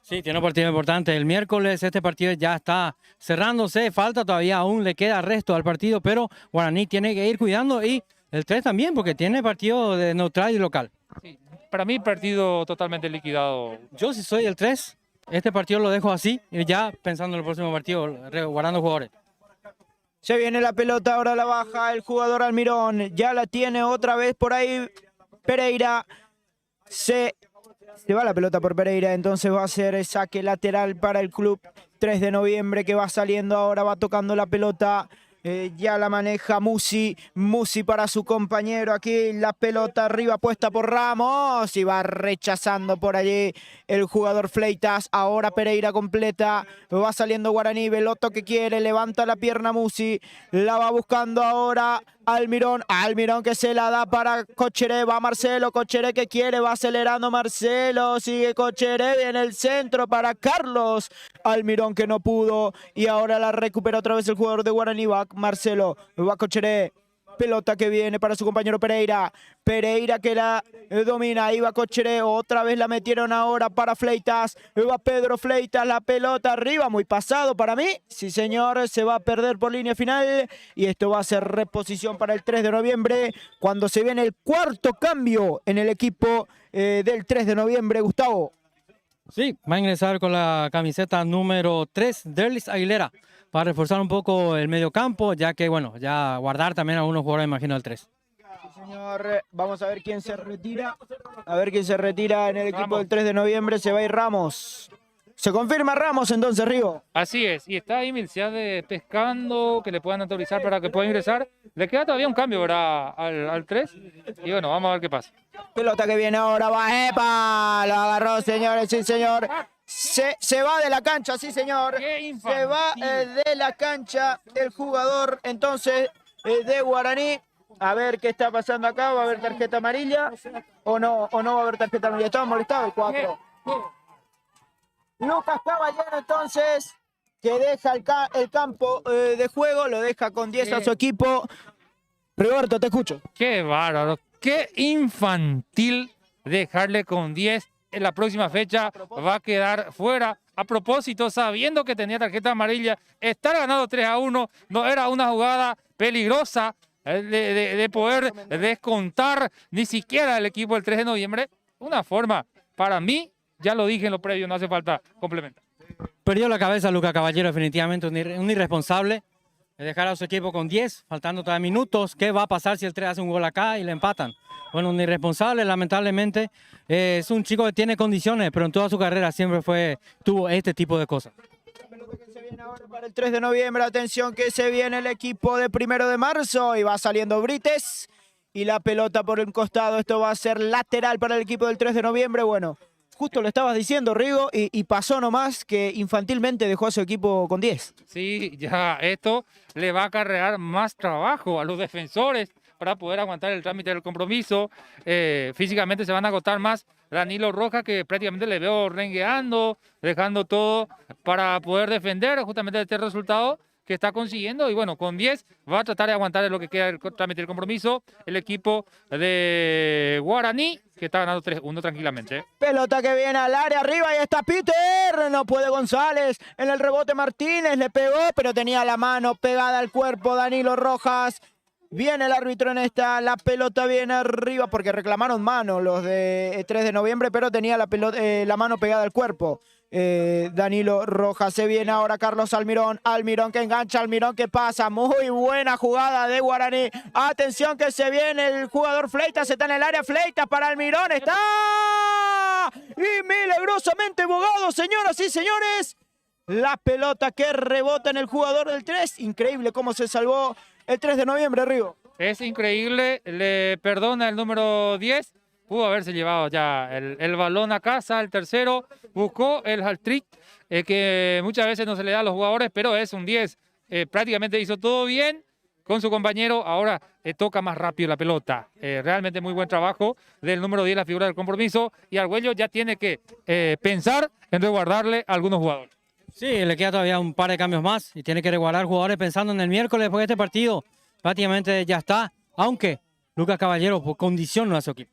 Sí, tiene un partido importante. El miércoles este partido ya está cerrándose, falta todavía, aún le queda resto al partido, pero Guaraní tiene que ir cuidando y el 3 también, porque tiene partido de neutral y local. Sí, para mí partido totalmente liquidado. Yo si soy el 3, este partido lo dejo así, y ya pensando en el próximo partido, guardando jugadores. Se viene la pelota, ahora la baja el jugador Almirón. Ya la tiene otra vez por ahí Pereira. Se va la pelota por Pereira, entonces va a ser saque lateral para el club 3 de noviembre que va saliendo ahora, va tocando la pelota. Ya la maneja Musi para su compañero, aquí la pelota arriba puesta por Ramos y va rechazando por allí el jugador Fleitas. Ahora Pereira completa, va saliendo Guaraní, Beloto que quiere, levanta la pierna Musi, la va buscando ahora Almirón que se la da para Cocheré, va Marcelo, Cocheré que quiere, va acelerando Marcelo, sigue Cocheré, viene el centro para Carlos Almirón que no pudo y ahora la recupera otra vez el jugador de Guaraní, va Marcelo, va Cocheré, pelota que viene para su compañero Pereira que la domina, ahí va Cocheré, otra vez la metieron ahora para Fleitas, va Pedro Fleitas, la pelota arriba, muy pasado para mí, sí señor, se va a perder por línea final y esto va a ser reposición para el 3 de noviembre, cuando se viene el cuarto cambio en el equipo del 3 de noviembre, Gustavo. Sí, va a ingresar con la camiseta número 3, Derlis Aguilera, para reforzar un poco el mediocampo, ya que, bueno, ya guardar también a algunos jugadores, imagino, del 3. Sí, señor, vamos a ver quién se retira. A ver quién se retira en el equipo del 3 de noviembre, se va a ir Ramos. Se confirma Ramos entonces, Río. Así es, y está ahí Milciade pescando, que le puedan autorizar para que pueda ingresar. Le queda todavía un cambio, ¿verdad? Al 3. Y bueno, vamos a ver qué pasa. Pelota que viene ahora, va, ¡epa! Lo agarró, señores, sí, señor. Se va de la cancha, sí, señor. Se va de la cancha el jugador, entonces, de Guaraní. A ver qué está pasando acá, ¿va a haber tarjeta amarilla? ¿O no va a haber tarjeta amarilla? Estaba molestado el 4. Lucas Caballero entonces, que deja el campo de juego, lo deja con 10 a su equipo. Roberto, te escucho. Qué bárbaro, qué infantil dejarle con 10. En la próxima fecha va a quedar fuera. A propósito, sabiendo que tenía tarjeta amarilla, estar ganando 3-1 no era una jugada peligrosa de poder descontar ni siquiera el equipo el 3 de noviembre. Una forma, para mí, ya lo dije en lo previo, no hace falta complementar. Perdió la cabeza Lucas Caballero, definitivamente un irresponsable. De dejar a su equipo con 10, faltando todavía minutos. ¿Qué va a pasar si el 3 hace un gol acá y le empatan? Bueno, un irresponsable, lamentablemente. Es un chico que tiene condiciones, pero en toda su carrera siempre tuvo este tipo de cosas. Se viene ahora para el 3 de noviembre, atención que se viene el equipo de 1 de marzo y va saliendo Brites y la pelota por un costado. Esto va a ser lateral para el equipo del 3 de noviembre. Bueno, justo lo estabas diciendo, Rigo, y pasó nomás que infantilmente dejó a su equipo con 10. Sí, ya esto le va a acarrear más trabajo a los defensores para poder aguantar el trámite del compromiso. Físicamente se van a agotar más. Danilo Rojas, que prácticamente le veo rengueando, dejando todo para poder defender justamente este resultado que está consiguiendo. Y bueno, con 10 va a tratar de aguantar lo que queda del trámite del compromiso el equipo de Guaraní, que está ganando 3-1 tranquilamente. Pelota que viene al área, arriba y está Peter, no puede González, en el rebote Martínez, le pegó, pero tenía la mano pegada al cuerpo Danilo Rojas. Viene el árbitro en esta, la pelota viene arriba porque reclamaron mano los de 3 de noviembre, pero tenía la mano pegada al cuerpo. Danilo Rojas, se viene ahora Carlos Almirón, Almirón que engancha, Almirón que pasa, muy buena jugada de Guaraní, atención que se viene el jugador Fleitas, está en el área, Fleitas para Almirón, está y milagrosamente bogado, señoras y señores, la pelota que rebota en el jugador del 3, increíble cómo se salvó el 3 de noviembre, Río. Es increíble, le perdona el número 10, pudo haberse llevado ya el balón a casa, el tercero, buscó el hat-trick que muchas veces no se le da a los jugadores, pero es un 10, prácticamente hizo todo bien con su compañero, ahora toca más rápido la pelota, realmente muy buen trabajo del número 10, la figura del compromiso, y Argüello ya tiene que pensar en resguardarle a algunos jugadores. Sí, le queda todavía un par de cambios más y tiene que resguardar jugadores pensando en el miércoles después de este partido. Prácticamente ya está, aunque Lucas Caballero por condición no hace equipo.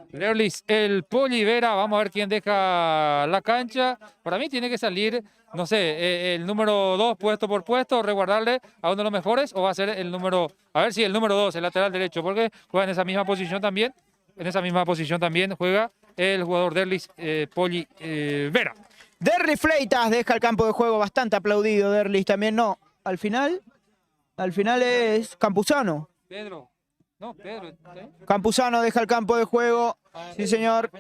Derlis, el Poli Vera, vamos a ver quién deja la cancha. Para mí tiene que salir, no sé, el número 2 puesto por puesto, resguardarle a uno de los mejores, o va a ser el número, a ver si el número 2, el lateral derecho, porque juega en esa misma posición también. En esa misma posición también juega el jugador Derlis Poli Vera. Derlis Fleitas deja el campo de juego, bastante aplaudido. Derlis también no. Al final es Campuzano. Pedro. Campuzano deja el campo de juego. Sí, señor.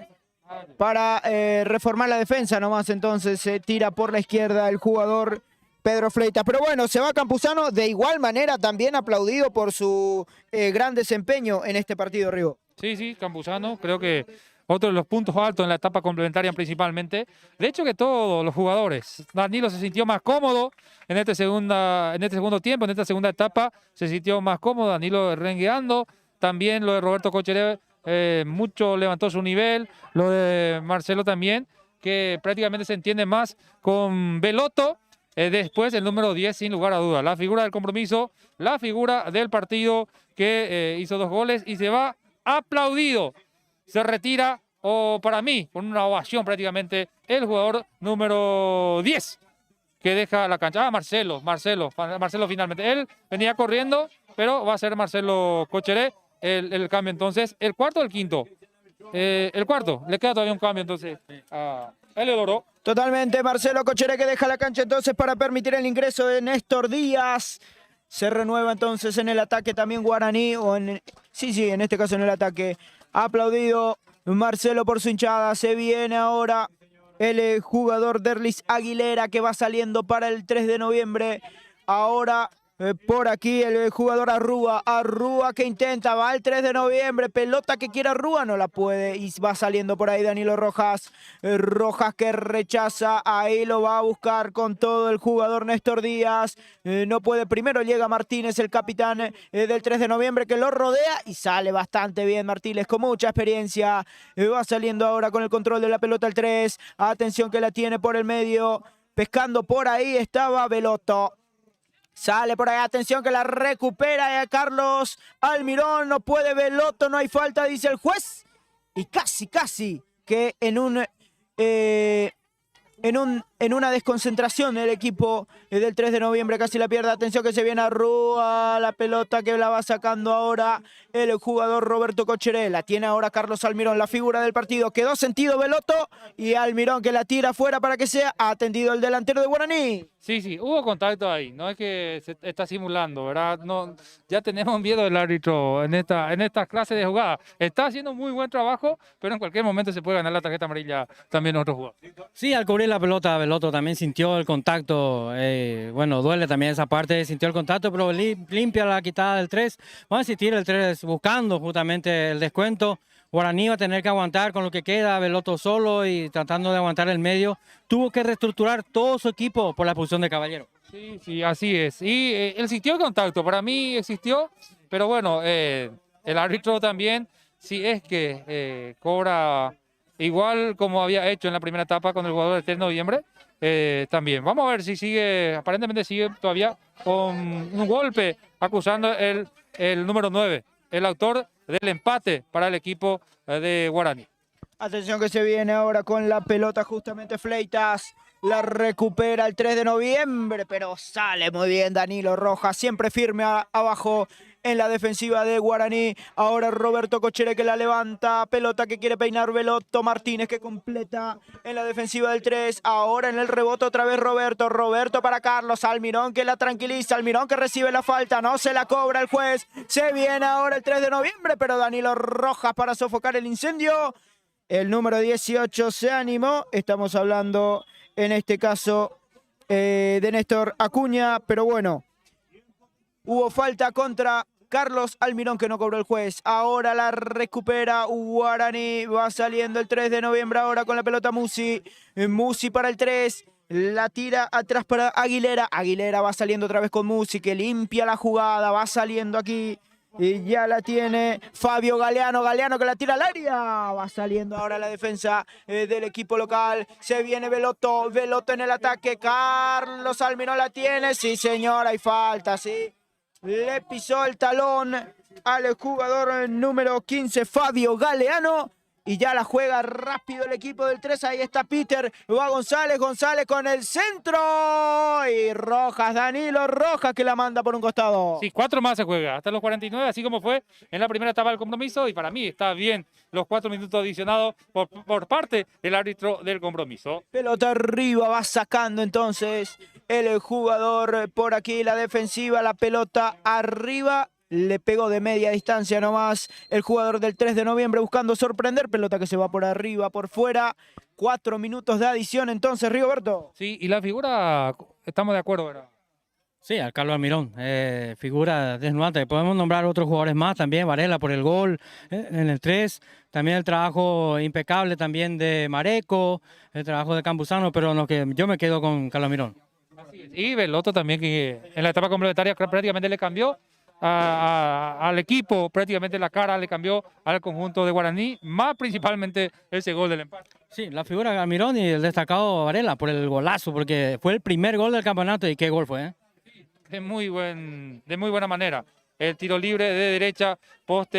Para reformar la defensa nomás. Entonces se tira por la izquierda el jugador Pedro Fleitas. Pero bueno, se va Campuzano. De igual manera también aplaudido por su gran desempeño en este partido, Rigo. Sí, Campuzano, creo que otro de los puntos altos en la etapa complementaria principalmente. De hecho que todos los jugadores, Danilo se sintió más cómodo en este segundo tiempo, en esta segunda etapa, se sintió más cómodo, Danilo rengueando, también lo de Roberto Cocheré mucho levantó su nivel, lo de Marcelo también, que prácticamente se entiende más con Beloto. Después el número 10 sin lugar a duda, la figura del compromiso, la figura del partido que hizo 2 goles y se va aplaudido. Se retira, o para mí, con una ovación prácticamente, el jugador número 10 que deja la cancha. Marcelo finalmente. Él venía corriendo, pero va a ser Marcelo Cocheré el cambio entonces. ¿El cuarto o el quinto? El cuarto. Le queda todavía un cambio entonces a Eleodoro. Totalmente, Marcelo Cocheré que deja la cancha entonces para permitir el ingreso de Néstor Díaz. Se renueva entonces en el ataque también Guaraní, en este caso en el ataque. Aplaudido Marcelo por su hinchada. Se viene ahora el jugador Derlis Aguilera que va saliendo para el 3 de noviembre. Ahora por aquí el jugador Arrúa. Arrúa que intenta, va al 3 de noviembre. Pelota que quiere Arrúa, no la puede. Y va saliendo por ahí Danilo Rojas. Rojas que rechaza, ahí lo va a buscar con todo el jugador Néstor Díaz. No puede, primero llega Martínez, el capitán del 3 de noviembre, que lo rodea y sale bastante bien Martínez, con mucha experiencia. Va saliendo ahora con el control de la pelota el 3. Atención que la tiene por el medio. Pescando por ahí estaba Veloto. Sale por ahí, atención que la recupera Carlos Almirón. No puede Veloto, no hay falta, dice el juez. Y casi que en una desconcentración el equipo del 3 de noviembre casi la pierde. Atención que se viene Arrúa, la pelota que la va sacando ahora el jugador Roberto Cocheré. La tiene ahora Carlos Almirón, la figura del partido. Quedó sentido Veloto y Almirón que la tira afuera para que sea atendido el delantero de Guaraní. Sí, hubo contacto ahí, no es que se está simulando, ¿verdad? No, ya tenemos miedo del árbitro en estas clases de jugada. Está haciendo muy buen trabajo, pero en cualquier momento se puede ganar la tarjeta amarilla también otro jugador. Sí, al cubrir la pelota, Veloto también sintió el contacto. Bueno, duele también esa parte, sintió el contacto, pero limpia la quitada del 3. Vamos a insistir el 3 buscando justamente el descuento. Guaraní va a tener que aguantar con lo que queda, Veloto solo y tratando de aguantar el medio. Tuvo que reestructurar todo su equipo por la expulsión de Caballero. Sí, así es. Y existió el contacto, para mí existió, pero bueno, el árbitro también, si es que cobra igual como había hecho en la primera etapa con el jugador del 3 de noviembre, también. Vamos a ver si sigue, aparentemente sigue todavía con un golpe acusando el número 9, el autor del empate para el equipo de Guaraní. Atención que se viene ahora con la pelota justamente Fleitas. La recupera el 3 de noviembre, pero sale muy bien Danilo Rojas, siempre firme abajo en la defensiva de Guaraní. Ahora Roberto Cocheré que la levanta, pelota que quiere peinar Veloto, Martínez que completa en la defensiva del 3. Ahora en el rebote otra vez Roberto para Carlos Almirón que la tranquiliza, Almirón que recibe la falta, no se la cobra el juez. Se viene ahora el 3 de noviembre, pero Danilo Rojas para sofocar el incendio. El número 18 se animó, estamos hablando en este caso de Néstor Acuña, pero bueno, hubo falta contra Carlos Almirón que no cobró el juez. Ahora la recupera Guaraní, va saliendo el 3 de noviembre ahora con la pelota Musi. Musi para el 3, la tira atrás para Aguilera. Aguilera va saliendo otra vez con Musi que limpia la jugada, va saliendo aquí. Y ya la tiene Fabio Galeano, Galeano que la tira al área. Va saliendo ahora la defensa del equipo local. Se viene Veloto, Veloto en el ataque. Carlos Almirón la tiene. Sí, señor, hay falta, sí. Le pisó el talón al jugador número 15, Fabio Galeano. Y ya la juega rápido el equipo del 3. Ahí está Peter. Va González con el centro. Y Rojas, Danilo Rojas que la manda por un costado. Sí, 4 más se juega, hasta los 49, así como fue en la primera etapa del compromiso. Y para mí está bien los 4 minutos adicionados por parte del árbitro del compromiso. Pelota arriba, va sacando entonces el jugador por aquí, la defensiva, la pelota arriba. Le pegó de media distancia nomás el jugador del 3 de noviembre buscando sorprender. Pelota que se va por arriba, por fuera. 4 minutos de adición entonces, Rigoberto. Sí, y la figura, estamos de acuerdo, ¿verdad? Sí, al Carlos Almirón, figura desnudante. Podemos nombrar otros jugadores más también, Varela por el gol en el 3. También el trabajo impecable también de Mareco, el trabajo de Campuzano, pero yo me quedo con Carlos Almirón. Así es. Y Veloto también, que en la etapa complementaria prácticamente le cambió al equipo, prácticamente la cara le cambió al conjunto de Guaraní, más principalmente ese gol del empate. Sí, la figura de Almirón y el destacado Varela por el golazo, porque fue el primer gol del campeonato y qué gol fue, ¿eh? De muy buena manera. El tiro libre de derecha, poste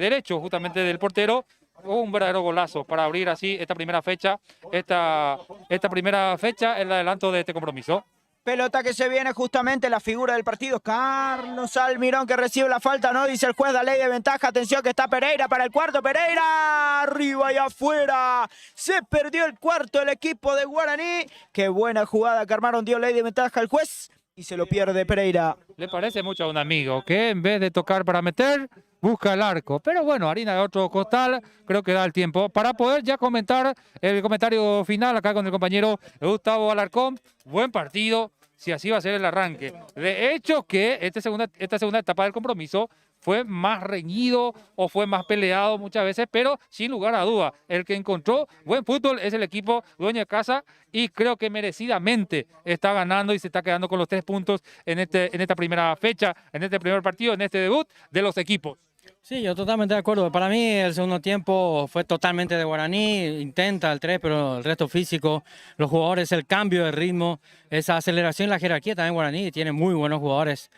derecho justamente del portero. Un verdadero golazo para abrir así esta primera fecha, el adelanto de este compromiso. Pelota que se viene justamente la figura del partido. Carlos Almirón que recibe la falta, no dice el juez, da ley de ventaja. Atención que está Pereira para el cuarto. Pereira arriba y afuera. Se perdió el cuarto el equipo de Guaraní. Qué buena jugada que armaron, dio ley de ventaja al juez y se lo pierde Pereira. Le parece mucho a un amigo que en vez de tocar para meter, busca el arco. Pero bueno, harina de otro costal, creo que da el tiempo para poder ya comentar el comentario final acá con el compañero Gustavo Alarcón. Buen partido, si así va a ser el arranque. De hecho, que esta segunda etapa del compromiso fue más reñido o fue más peleado muchas veces, pero sin lugar a duda, el que encontró buen fútbol es el equipo dueño de casa y creo que merecidamente está ganando y se está quedando con los 3 puntos en esta primera fecha, en este primer partido, en este debut de los equipos. Sí, yo totalmente de acuerdo. Para mí el segundo tiempo fue totalmente de Guaraní, intenta el 3, pero el resto físico, los jugadores, el cambio de ritmo, esa aceleración, la jerarquía también Guaraní tiene muy buenos jugadores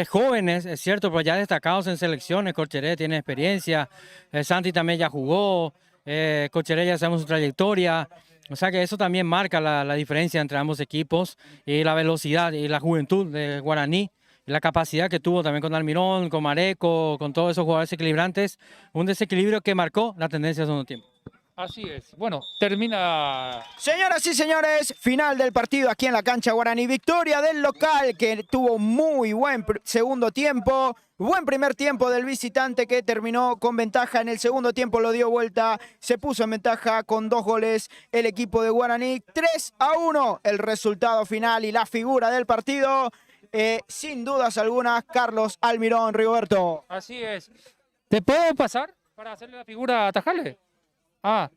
jóvenes, es cierto, pero ya destacados en selecciones. Corcheré tiene experiencia, Santi también ya jugó, Corcheré ya sabemos su trayectoria. O sea que eso también marca la diferencia entre ambos equipos y la velocidad y la juventud de Guaraní. La capacidad que tuvo también con Almirón, con Mareco, con todos esos jugadores equilibrantes, un desequilibrio que marcó la tendencia del segundo tiempo. Así es. Bueno, termina. Señoras y señores, final del partido aquí en la cancha Guaraní. Victoria del local que tuvo muy buen segundo tiempo. Buen primer tiempo del visitante que terminó con ventaja. En el segundo tiempo lo dio vuelta. Se puso en ventaja con 2 goles el equipo de Guaraní. 3-1 el resultado final y la figura del partido. Sin dudas algunas, Carlos Almirón, Rigoberto. Así es. ¿Te puedo pasar para hacerle la figura a Tajale? Ah.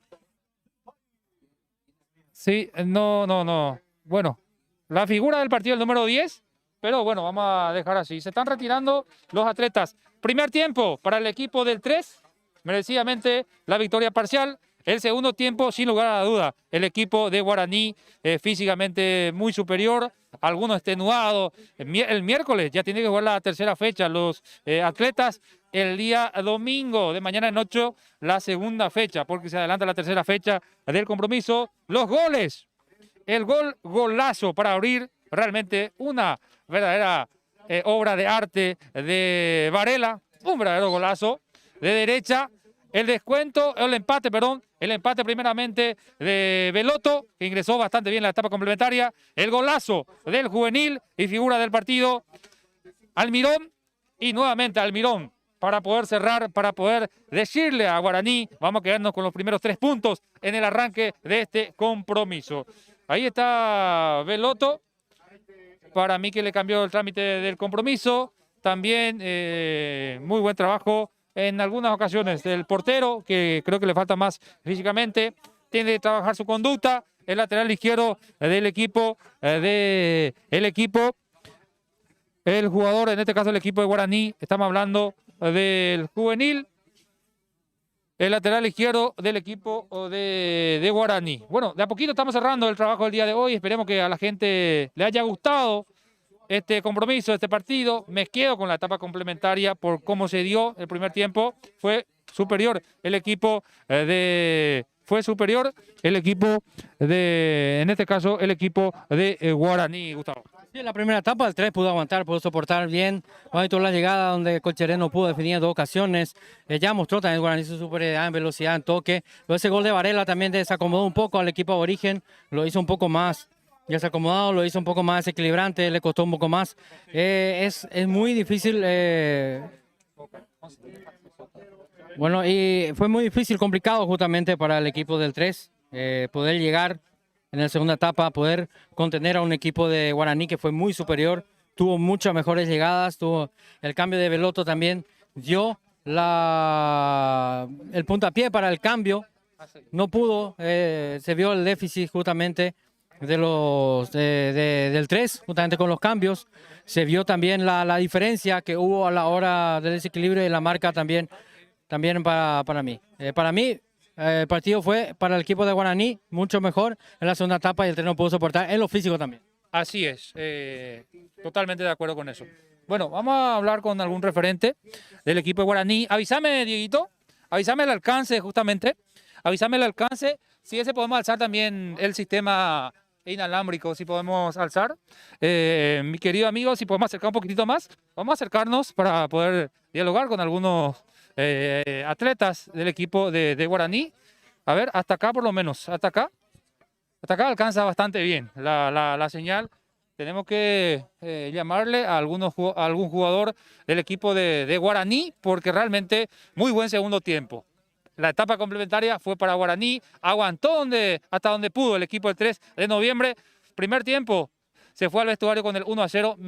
Sí, no. Bueno, la figura del partido, el número 10, pero bueno, vamos a dejar así. Se están retirando los atletas. Primer tiempo para el equipo del 3, merecidamente la victoria parcial. El segundo tiempo, sin lugar a la duda, el equipo de Guaraní físicamente muy superior, algunos extenuados. El miércoles ya tiene que jugar la tercera fecha los atletas. El día domingo de mañana en 8, la segunda fecha, porque se adelanta la tercera fecha del compromiso. Los goles, el golazo para abrir, realmente una verdadera obra de arte de Varela, un verdadero golazo de derecha. El empate primeramente de Beloto, que ingresó bastante bien en la etapa complementaria. El golazo del juvenil y figura del partido, Almirón, y nuevamente Almirón, para poder cerrar, para poder decirle a Guaraní, vamos a quedarnos con los primeros 3 puntos en el arranque de este compromiso. Ahí está Beloto, para mí que le cambió el trámite del compromiso. También muy buen trabajo en algunas ocasiones del portero, que creo que le falta más físicamente. Tiene que trabajar su conducta. El lateral izquierdo del equipo, el jugador, en este caso el equipo de Guaraní, estamos hablando del juvenil, el lateral izquierdo del equipo de Guaraní. Bueno, de a poquito estamos cerrando el trabajo del día de hoy. Esperemos que a la gente le haya gustado este compromiso, este partido. Me quedo con la etapa complementaria por cómo se dio el primer tiempo. Fue superior el equipo en este caso, el equipo de Guaraní, Gustavo. Sí, en la primera etapa el 3 pudo aguantar, pudo soportar bien. Ahí tuvo la llegada donde Corcheré no pudo definir en 2 ocasiones. Ya mostró también Guaraní su superioridad en velocidad, en toque. Luego ese gol de Varela también desacomodó un poco al equipo aborigen, lo hizo un poco más desacomodado, lo hizo un poco más desequilibrante, le costó un poco más. Es muy difícil. Bueno, y fue muy difícil, complicado justamente para el equipo del 3 poder llegar en la segunda etapa, poder contener a un equipo de Guaraní que fue muy superior, tuvo muchas mejores llegadas, tuvo el cambio de Beloto también, dio el puntapié para el cambio, no pudo, se vio el déficit justamente del 3, justamente con los cambios, se vio también la diferencia que hubo a la hora del desequilibrio y la marca también para mí. Para mí, el partido fue para el equipo de Guaraní mucho mejor en la segunda etapa y el 3 no pudo soportar en lo físico también. Así es, totalmente de acuerdo con eso. Bueno, vamos a hablar con algún referente del equipo de Guaraní. Avísame, Dieguito, avísame el alcance justamente, avísame el alcance, si ese podemos alzar también el sistema inalámbrico, si podemos alzar. Mi querido amigo, si podemos acercar un poquitito más, vamos a acercarnos para poder dialogar con algunos atletas del equipo de Guaraní. A ver, hasta acá por lo menos, hasta acá alcanza bastante bien la señal. Tenemos que llamarle a algún jugador del equipo de Guaraní, porque realmente muy buen segundo tiempo. La etapa complementaria fue para Guaraní, aguantó hasta donde pudo el equipo del 3 de noviembre. Primer tiempo se fue al vestuario con el 1-0,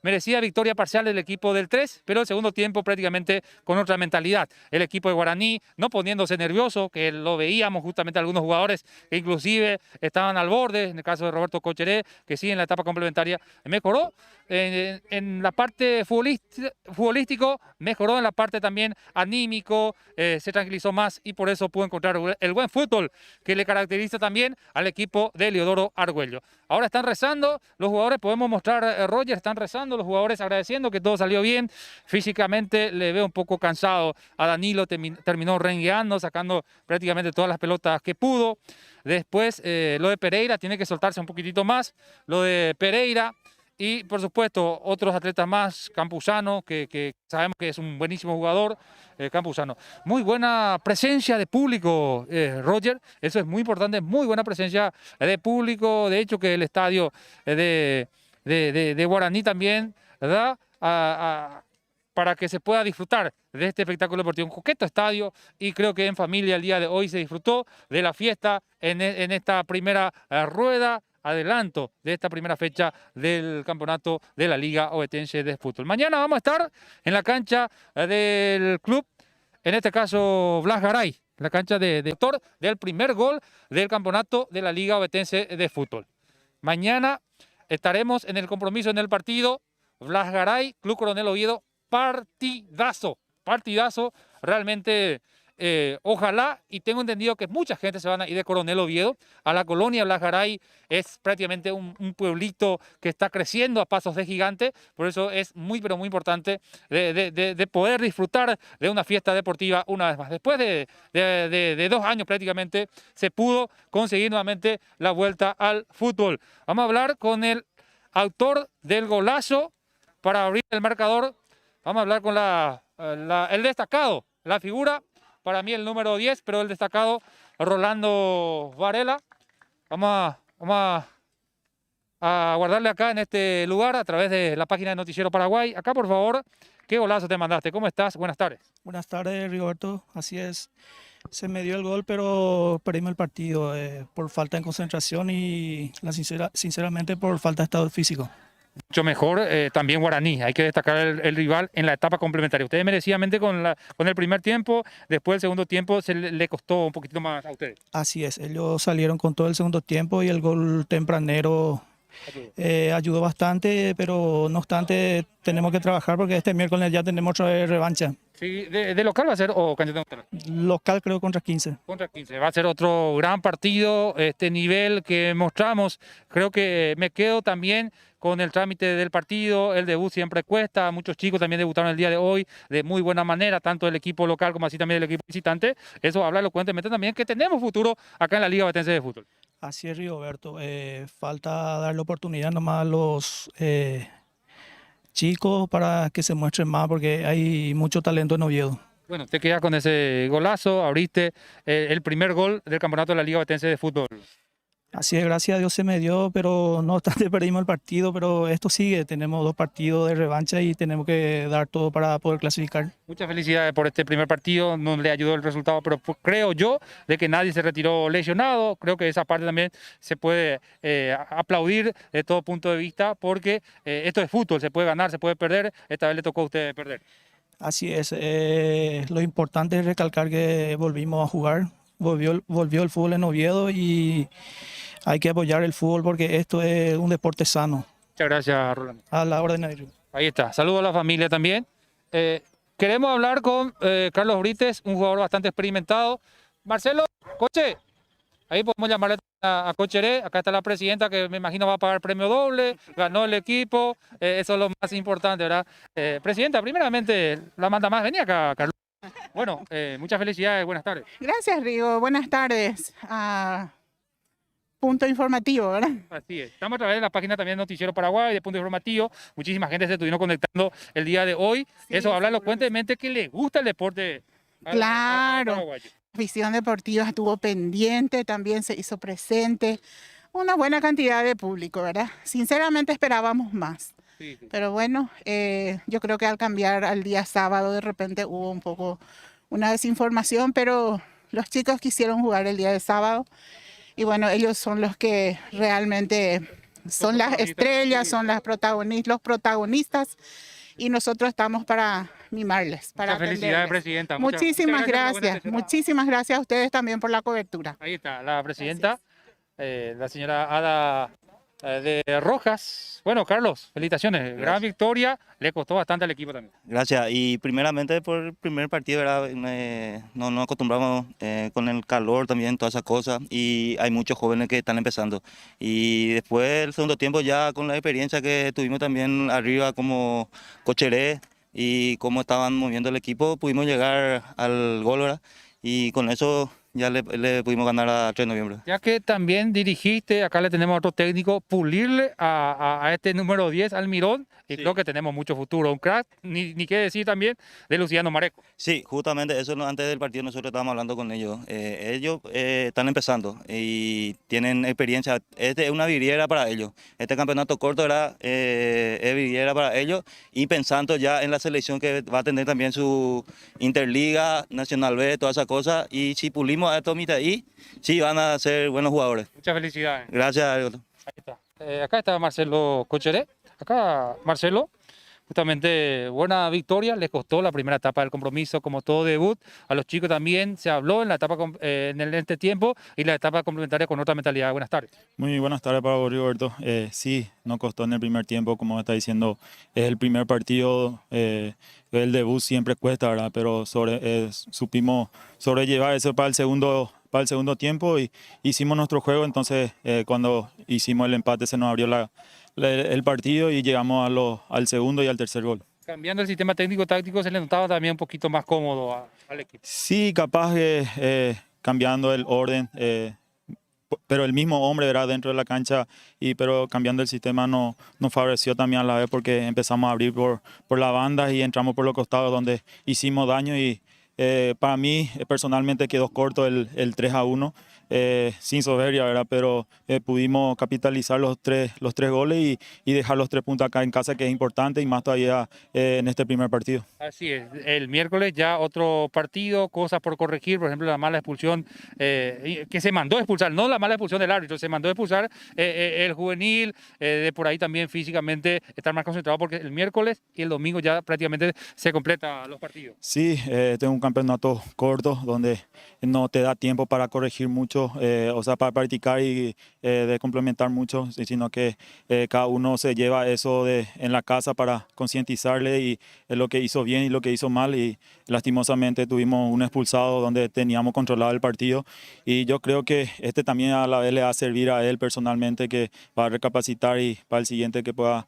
merecida victoria parcial del equipo del 3, pero el segundo tiempo prácticamente con otra mentalidad. El equipo de Guaraní no poniéndose nervioso, que lo veíamos justamente algunos jugadores que inclusive estaban al borde, en el caso de Roberto Cocheré, que sí en la etapa complementaria mejoró. En la parte futbolístico, mejoró en la parte también anímico, se tranquilizó más y por eso pudo encontrar el buen fútbol que le caracteriza también al equipo de Eliodoro Argüello. Ahora están rezando, los jugadores, podemos mostrar, Roger, están rezando, los jugadores agradeciendo que todo salió bien. Físicamente le veo un poco cansado a Danilo, terminó rengueando, sacando prácticamente todas las pelotas que pudo. Después, lo de Pereira tiene que soltarse un poquitito más, lo de Pereira. Y, por supuesto, otros atletas más, Campuzano, que sabemos que es un buenísimo jugador, Campuzano. Muy buena presencia de público, Roger, eso es muy importante, muy buena presencia de público. De hecho, que el estadio de Guaraní también, ¿verdad? Para que se pueda disfrutar de este espectáculo deportivo. Un coqueto estadio y creo que en familia el día de hoy se disfrutó de la fiesta en esta primera rueda. Adelanto de esta primera fecha del campeonato de la Liga Ovetense de Fútbol. Mañana vamos a estar en la cancha del club, en este caso Blas Garay, la cancha de autor del primer gol del campeonato de la Liga Ovetense de Fútbol. Mañana estaremos en el compromiso, en el partido Blas Garay, Club Coronel Oviedo, partidazo, realmente. Ojalá, y tengo entendido que mucha gente se van a ir de Coronel Oviedo a la colonia Blas Garay. Es prácticamente un pueblito que está creciendo a pasos de gigante, por eso es muy pero muy importante de poder disfrutar de una fiesta deportiva una vez más. Después de 2 años prácticamente se pudo conseguir nuevamente la vuelta al fútbol. Vamos a hablar con el autor del golazo para abrir el marcador. Vamos a hablar con el destacado, la figura. Para mí el número 10, pero el destacado Rolando Varela. Vamos a guardarle acá en este lugar a través de la página de Noticiero Paraguay. Acá, por favor, ¿qué golazo te mandaste? ¿Cómo estás? Buenas tardes. Buenas tardes, Rigoberto. Así es. Se me dio el gol, pero perdimos el partido por falta de concentración y sinceramente por falta de estado físico. Mucho mejor también Guaraní, hay que destacar el rival en la etapa complementaria. Ustedes merecidamente con el primer tiempo, después el segundo tiempo le costó un poquito más a ustedes. Así es, ellos salieron con todo el segundo tiempo y el gol tempranero ayudó bastante, pero no obstante tenemos que trabajar porque este miércoles ya tenemos otra vez revancha. Sí, ¿de local va a ser o candidato neutral? Local creo contra 15. Contra 15, va a ser otro gran partido, este nivel que mostramos. Creo que me quedo también con el trámite del partido, el debut siempre cuesta, muchos chicos también debutaron el día de hoy de muy buena manera, tanto el equipo local como así también el equipo visitante. Eso habla elocuentemente también que tenemos futuro acá en la Liga Ovetense de Fútbol. Así es, Rigoberto. Falta darle oportunidad nomás a los chicos para que se muestren más porque hay mucho talento en Oviedo. Bueno, te quedas con ese golazo, abriste el primer gol del campeonato de la Liga Ovetense de Fútbol. Así es, gracias a Dios se me dio, pero no obstante perdimos el partido, pero esto sigue, tenemos 2 partidos de revancha y tenemos que dar todo para poder clasificar. Muchas felicidades por este primer partido, no le ayudó el resultado, pero creo yo de que nadie se retiró lesionado, creo que esa parte también se puede aplaudir de todo punto de vista, porque esto es fútbol, se puede ganar, se puede perder, esta vez le tocó a usted perder. Así es, lo importante es recalcar que volvimos a jugar, volvió el fútbol en Oviedo y hay que apoyar el fútbol porque esto es un deporte sano. Muchas gracias, Rolando. A la orden. Ahí está, saludo a la familia también. Queremos hablar con Carlos Brites, un jugador bastante experimentado. Marcelo, Coche, ahí podemos llamarle a Cocheré, acá está la presidenta que me imagino va a pagar premio doble, ganó el equipo, eso es lo más importante, ¿verdad? Presidenta, primeramente, la manda más, venía acá, Carlos. Bueno, muchas felicidades, buenas tardes. Gracias, Rigo, buenas tardes. Punto informativo, ¿verdad? Así es. Estamos a través de la página también de Noticiero Paraguay, de Punto Informativo. Muchísima gente se estuvieron conectando el día de hoy. Sí, eso habla elocuentemente que le gusta el deporte. Claro. La afición deportiva estuvo pendiente, también se hizo presente. Una buena cantidad de público, ¿verdad? Sinceramente esperábamos más. Sí, sí. Pero bueno, yo creo que al cambiar al día sábado de repente hubo un poco una desinformación, pero los chicos quisieron jugar el día de sábado. Y bueno, ellos son los que realmente son las estrellas, son los protagonistas y nosotros estamos para mimarles, para Muchas felicidades, atenderles. presidenta. Muchísimas por la buena gracias, atención. muchísimas gracias a ustedes también por la cobertura. Ahí está, la presidenta, la señora Ada de Rojas. Bueno, Carlos, felicitaciones. Gran victoria, le costó bastante al equipo también. Gracias. Y primeramente por el primer partido, ¿verdad? No nos acostumbramos con el calor también, todas esas cosas. Y hay muchos jóvenes que están empezando. Y después el segundo tiempo ya con la experiencia que tuvimos también arriba como Cocheré y cómo estaban moviendo el equipo, pudimos llegar al gol, ¿verdad? Y con eso ya le pudimos ganar a 3 de noviembre. Ya que también dirigiste, acá le tenemos a otro técnico, pulirle a este número 10, Almirón, y Sí. creo que tenemos mucho futuro. Un crack, ni qué decir también de Luciano Mareco. Sí, justamente eso antes del partido nosotros estábamos hablando con ellos. Ellos están empezando y tienen experiencia. Este es una vidriera para ellos. Este campeonato corto era es vidriera para ellos y pensando ya en la selección que va a tener también su Interliga, Nacional B, todas esas cosas. Y si pulimos a estos mitad ahí, sí van a ser buenos jugadores. Muchas felicidades. Gracias. Ahí está. Acá está Marcelo Cocheré. Acá, Marcelo, justamente buena victoria, les costó la primera etapa del compromiso, como todo debut. A los chicos también se habló en la etapa en este tiempo y la etapa complementaria con otra mentalidad. Buenas tardes. Muy buenas tardes para vos, Roberto. Sí, nos costó en el primer tiempo, como está diciendo, es el primer partido, el debut siempre cuesta, ¿verdad? Pero supimos sobrellevar eso para el segundo tiempo y hicimos nuestro juego. Entonces, cuando hicimos el empate se nos abrió el partido y llegamos al segundo y al tercer gol. Cambiando el sistema técnico-táctico se le notaba también un poquito más cómodo al equipo. Sí, capaz que cambiando el orden, pero el mismo hombre era dentro de la cancha, pero cambiando el sistema nos favoreció también a la vez porque empezamos a abrir por la banda y entramos por los costados donde hicimos daño y para mí personalmente quedó corto el 3-1. Sin soberbia, ¿verdad? Pero pudimos capitalizar los tres goles y dejar los 3 puntos acá en casa, que es importante, y más todavía en este primer partido. Así es, el miércoles ya otro partido, cosas por corregir, por ejemplo la mala expulsión, que se mandó a expulsar, no la mala expulsión del árbitro, se mandó a expulsar el juvenil, de por ahí también físicamente estar más concentrado, porque el miércoles y el domingo ya prácticamente se completan los partidos. Sí, tengo un campeonato corto donde no te da tiempo para corregir mucho, o sea, para practicar y de complementar mucho, sino que cada uno se lleva eso en la casa para concientizarle y lo que hizo bien y lo que hizo mal, y lastimosamente tuvimos un expulsado donde teníamos controlado el partido, y yo creo que este también a la vez le va a servir a él personalmente, que va a recapacitar y para el siguiente que pueda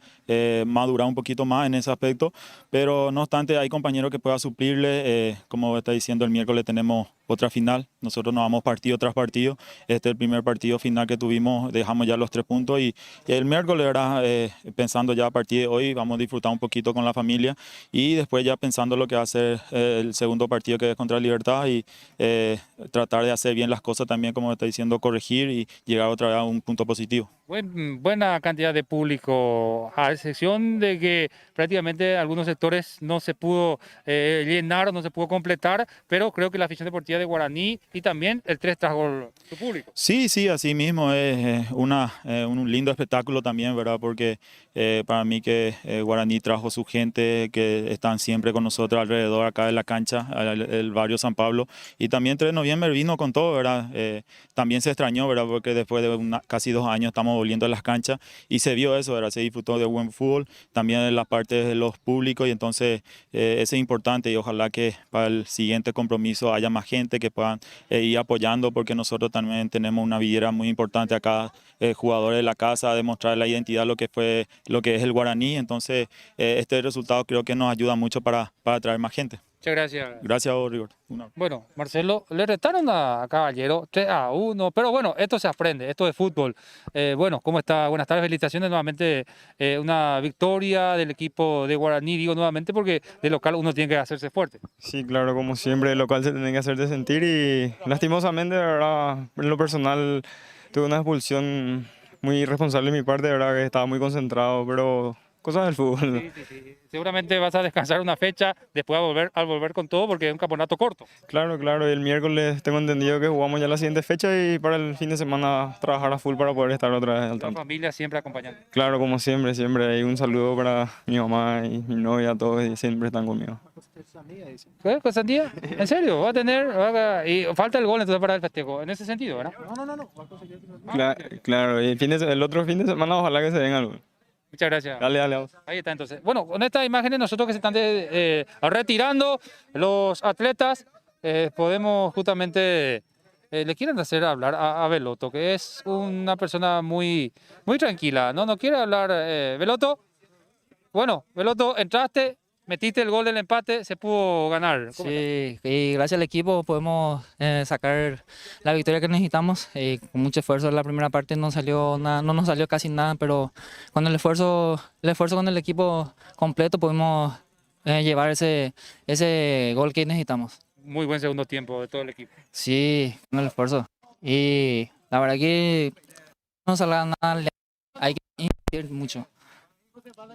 madurar un poquito más en ese aspecto, pero no obstante hay compañeros que puedan suplirle, como está diciendo, el miércoles tenemos otra final, nosotros nos vamos partido tras partido, este es el primer partido final que tuvimos, dejamos ya los 3 puntos y el miércoles, ¿verdad? Pensando ya a partir de hoy, vamos a disfrutar un poquito con la familia y después ya pensando lo que va a ser el segundo partido, que es contra Libertad, y tratar de hacer bien las cosas también, como está diciendo, corregir y llegar otra vez a un punto positivo. Buena cantidad de público, a excepción de que prácticamente algunos sectores no se pudo llenar o no se pudo completar, pero creo que la afición deportiva de Guaraní y también el 3 trajo su público. Sí, así mismo es un lindo espectáculo también, ¿verdad? Porque para mí que Guaraní trajo su gente que están siempre con nosotros alrededor acá de la cancha, el barrio San Pablo, y también 3 de noviembre vino con todo, ¿verdad? También se extrañó, ¿verdad? Porque después de casi 2 años estamos volviendo a las canchas y se vio eso, ¿verdad? Se disfrutó de buen fútbol, también en la parte de los públicos, y entonces eso es importante, y ojalá que para el siguiente compromiso haya más gente que puedan ir apoyando, porque nosotros también tenemos una vidriera muy importante acá, jugadores de la casa, demostrar la identidad, lo que es el Guaraní, entonces este resultado creo que nos ayuda mucho para atraer más gente. Muchas gracias. Gracias a vos, Rigor. Bueno, Marcelo, le retaron a Caballero 3-1, pero bueno, esto se aprende, esto es fútbol. Bueno, ¿cómo está? Buenas tardes, felicitaciones nuevamente, una victoria del equipo de Guaraní, digo nuevamente porque de local uno tiene que hacerse fuerte. Sí, claro, como siempre, el local se tiene que hacer de sentir y lastimosamente, de verdad, en lo personal tuve una expulsión muy irresponsable de mi parte, de verdad que estaba muy concentrado, pero cosas del fútbol. Sí, sí, sí. Seguramente vas a descansar una fecha después al volver con todo porque es un campeonato corto. Claro, claro, y el miércoles tengo entendido que jugamos ya la siguiente fecha y para el fin de semana trabajar a full para poder estar otra vez al La tanto. familia siempre acompañando. Claro, como siempre, siempre. Y un saludo para mi mamá y mi novia, todos y siempre están conmigo. ¿Qué? ¿Con Sandía? ¿En serio? Y falta el gol entonces para el festejo, en ese sentido, ¿verdad? Claro, y el otro fin de semana ojalá que se den algo. Muchas gracias. Dale, dale, vamos. Ahí está entonces. Bueno, con estas imágenes nosotros que se están retirando los atletas, podemos justamente, le quieren hacer hablar a Beloto, que es una persona muy, muy tranquila, ¿no? No quiere hablar, Beloto. Bueno, Beloto, entraste, metiste el gol del empate, se pudo ganar. ¿Cómo Sí, y gracias al equipo podemos sacar la victoria que necesitamos. Con mucho esfuerzo en la primera parte no salió nada, no nos salió casi nada, pero con el esfuerzo con el equipo completo pudimos llevar ese gol que necesitamos. estás? Muy buen segundo tiempo de todo el equipo. Sí, con el esfuerzo. Y la verdad que no salga nada, hay que insistir mucho.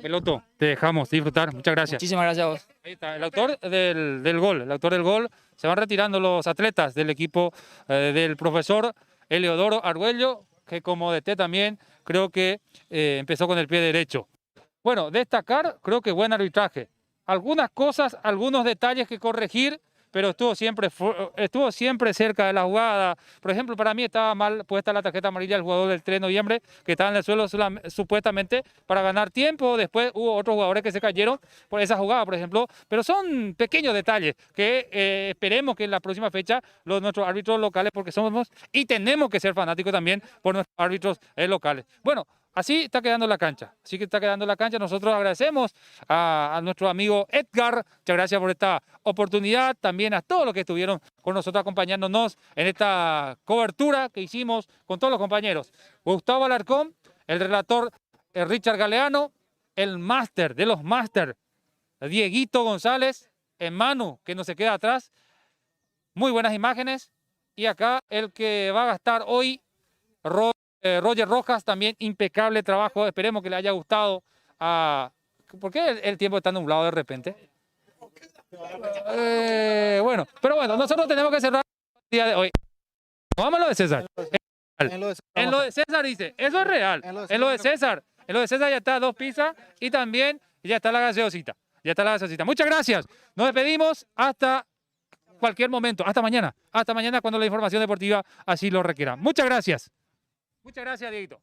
Beloto, te dejamos disfrutar. Muchas gracias. Muchísimas gracias a vos. Ahí está, el autor del gol. El autor del gol. Se van retirando los atletas del equipo del profesor Eleodoro Arguello, que como DT también creo que empezó con el pie derecho. Bueno, destacar, creo que buen arbitraje. Algunas cosas, algunos detalles que corregir, pero estuvo siempre cerca de la jugada. Por ejemplo, para mí estaba mal puesta la tarjeta amarilla del jugador del 3 de noviembre, que estaba en el suelo supuestamente para ganar tiempo. Después hubo otros jugadores que se cayeron por esa jugada, por ejemplo. Pero son pequeños detalles que esperemos que en la próxima fecha nuestros árbitros locales, porque somos y tenemos que ser fanáticos también por nuestros árbitros locales. Bueno, así está quedando la cancha. Así que está quedando la cancha. Nosotros agradecemos a nuestro amigo Edgar. Muchas gracias por esta oportunidad. También a todos los que estuvieron con nosotros acompañándonos en esta cobertura que hicimos con todos los compañeros. Gustavo Alarcón, el relator Richard Galeano, el máster de los máster, Dieguito González, en Manu, que no se queda atrás. Muy buenas imágenes. Y acá el que va a gastar hoy, Roger Rojas, también impecable trabajo. Esperemos que le haya gustado. ¿Por qué el tiempo está nublado de repente? Bueno, pero bueno, nosotros tenemos que cerrar el día de hoy. Vamos a lo de César. En lo de César dice, eso es real. En lo de César ya está 2 pizzas y también ya está la gaseosita. Ya está la gaseosita. Muchas gracias. Nos despedimos hasta cualquier momento. Hasta mañana. Hasta mañana cuando la información deportiva así lo requiera. Muchas gracias. Muchas gracias, Dieguito.